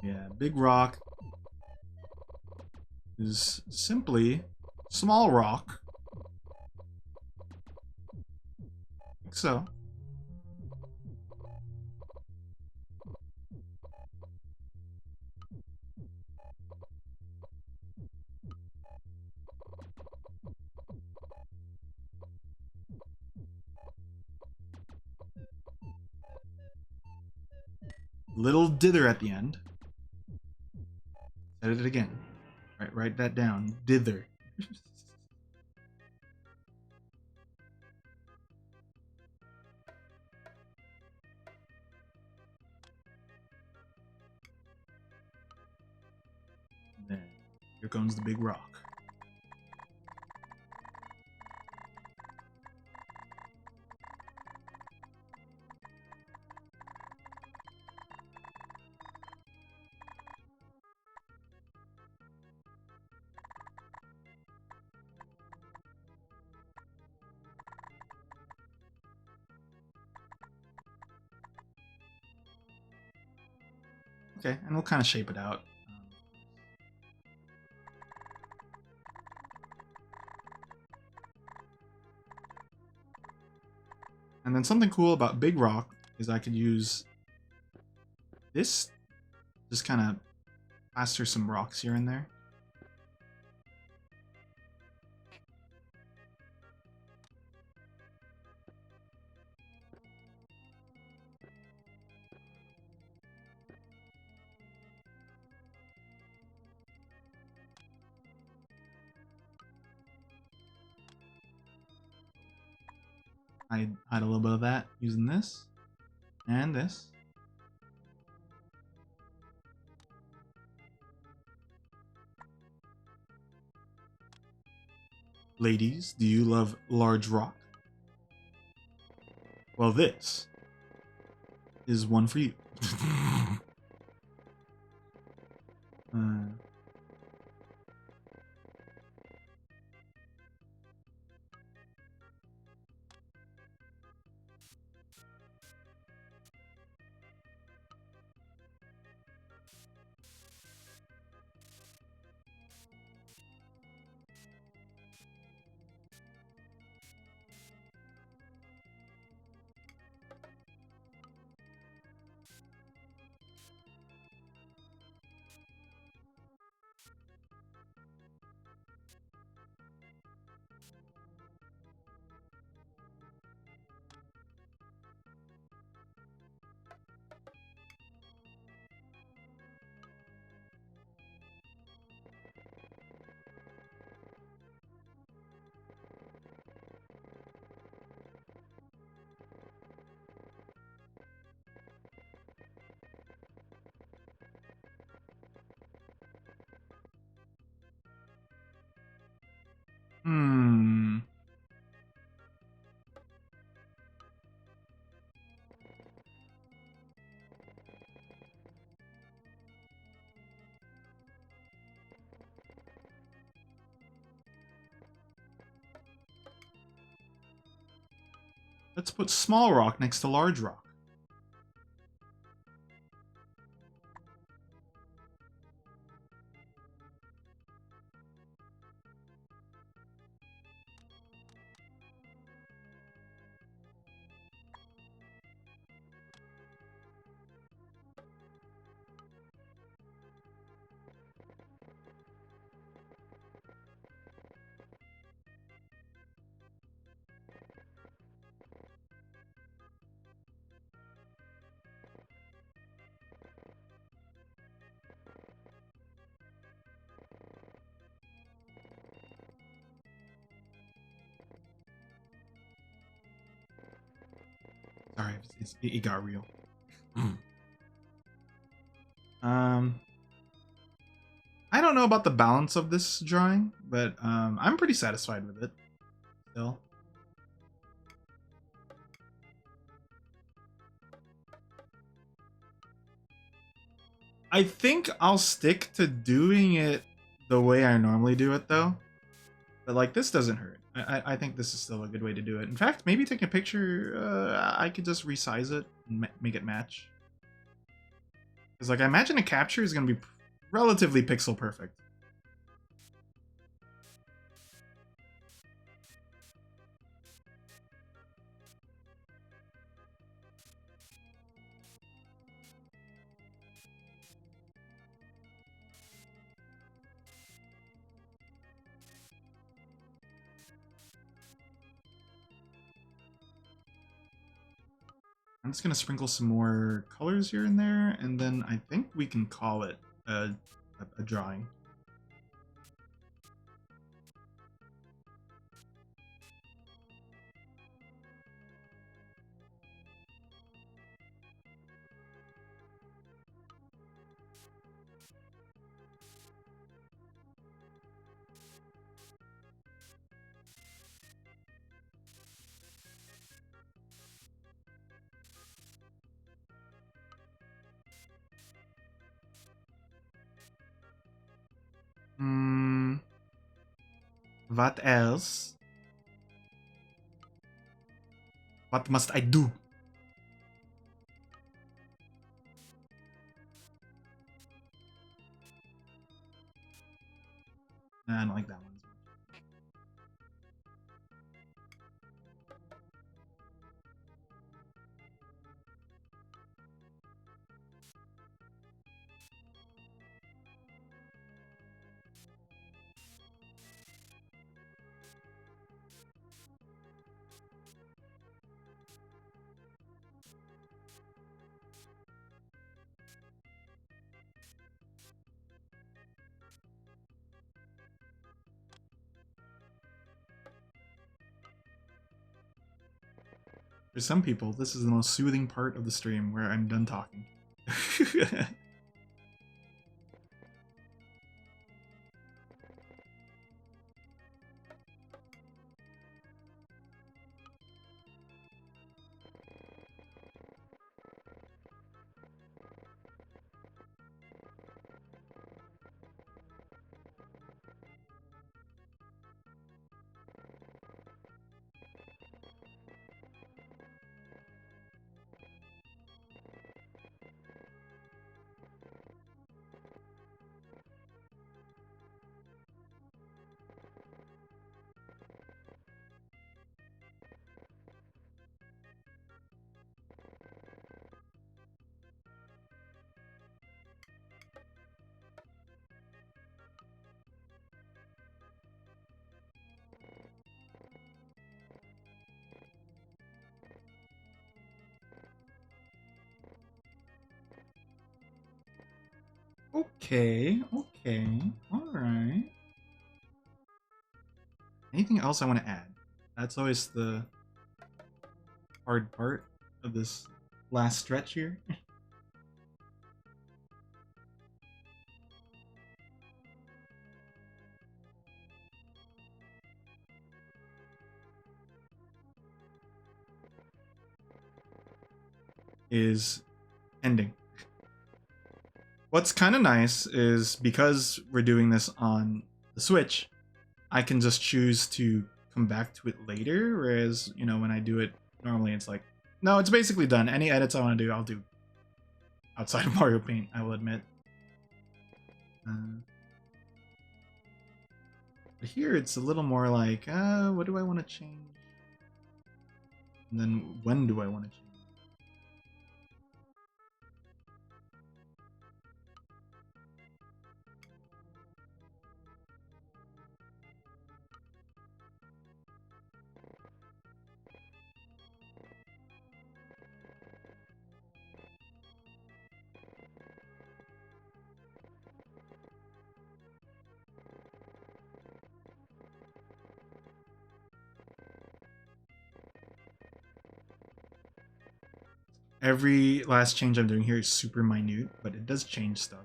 Yeah, big rock is simply small rock. Like so. Little dither at the end. Edit it again. Right, write that down. Dither. Then here comes the big rock. Okay, and we'll kind of shape it out. And then something cool about Big Rock is I could use this, just kind of plaster some rocks here and there. I hide a little bit of that using this and this. Ladies, do you love large rock? Well, this is one for you. Hmm. Let's put small rock next to large rock. Sorry, it got real. Um, I don't know about the balance of this drawing, but I'm pretty satisfied with it still. I think I'll stick to doing it the way I normally do it though. But like this doesn't hurt. I think this is still a good way to do it. In fact, maybe take a picture. I could just resize it and make it match. Because like I imagine a capture is gonna be relatively pixel perfect. I'm just gonna sprinkle some more colors here and there, and then I think we can call it a drawing. Hmm. What else? What must I do? Nah, I don't like that one. For some people, this is the most soothing part of the stream where I'm done talking. Okay, alright. Anything else I want to add? That's always the hard part of this last stretch here. is ending. What's kind of nice is because we're doing this on the Switch, I can just choose to come back to it later, whereas, you know, when I do it normally, it's like, no, it's basically done. Any edits I want to do, I'll do outside of Mario Paint, I will admit. But here it's a little more like, what do I want to change? And then when do I want to change? Every last change I'm doing here is super minute, but it does change stuff.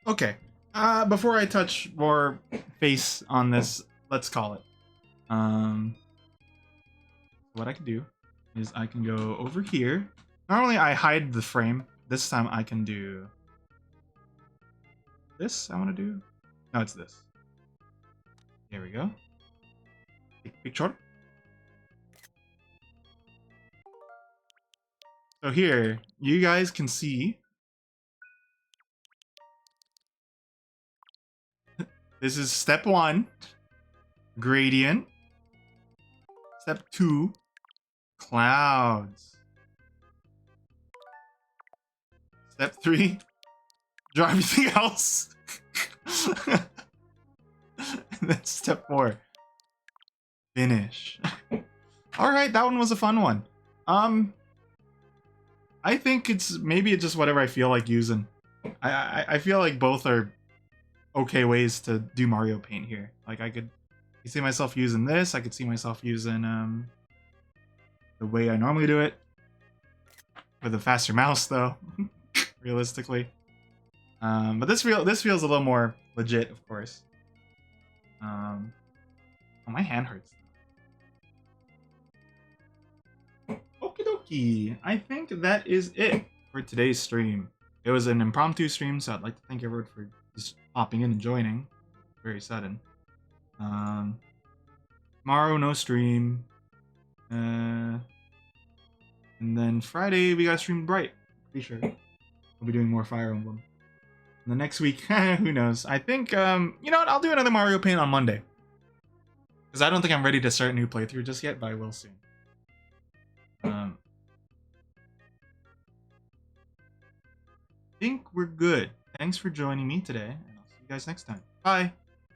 Okay. Before I touch more face on this, let's call it. What I can do is I can go over here. Normally I hide the frame. This time I can do this. I want to do. No, it's this. Here we go. Take picture. So here, you guys can see. This is step 1, gradient. Step 2, clouds. Step 3, draw everything else. And then step 4, finish. All right, that one was a fun one. I think it's just whatever I feel like using. I feel like both are okay ways to do Mario Paint here. Like I could see myself using this. I could see myself using the way I normally do it with a faster mouse, though. Realistically, but this feels a little more legit, of course. Oh, my hand hurts. Okie dokie. I think that is it for today's stream. It was an impromptu stream, so I'd like to thank everyone for just popping in and joining. Very sudden. Tomorrow, no stream. And then Friday, we got stream Bright. Pretty sure. We'll be doing more Fire Emblem. And the next week, who knows? I think, you know what? I'll do another Mario Paint on Monday. Because I don't think I'm ready to start a new playthrough just yet, but I will soon. I think we're good. Thanks for joining me today, and I'll see you guys next time. Bye!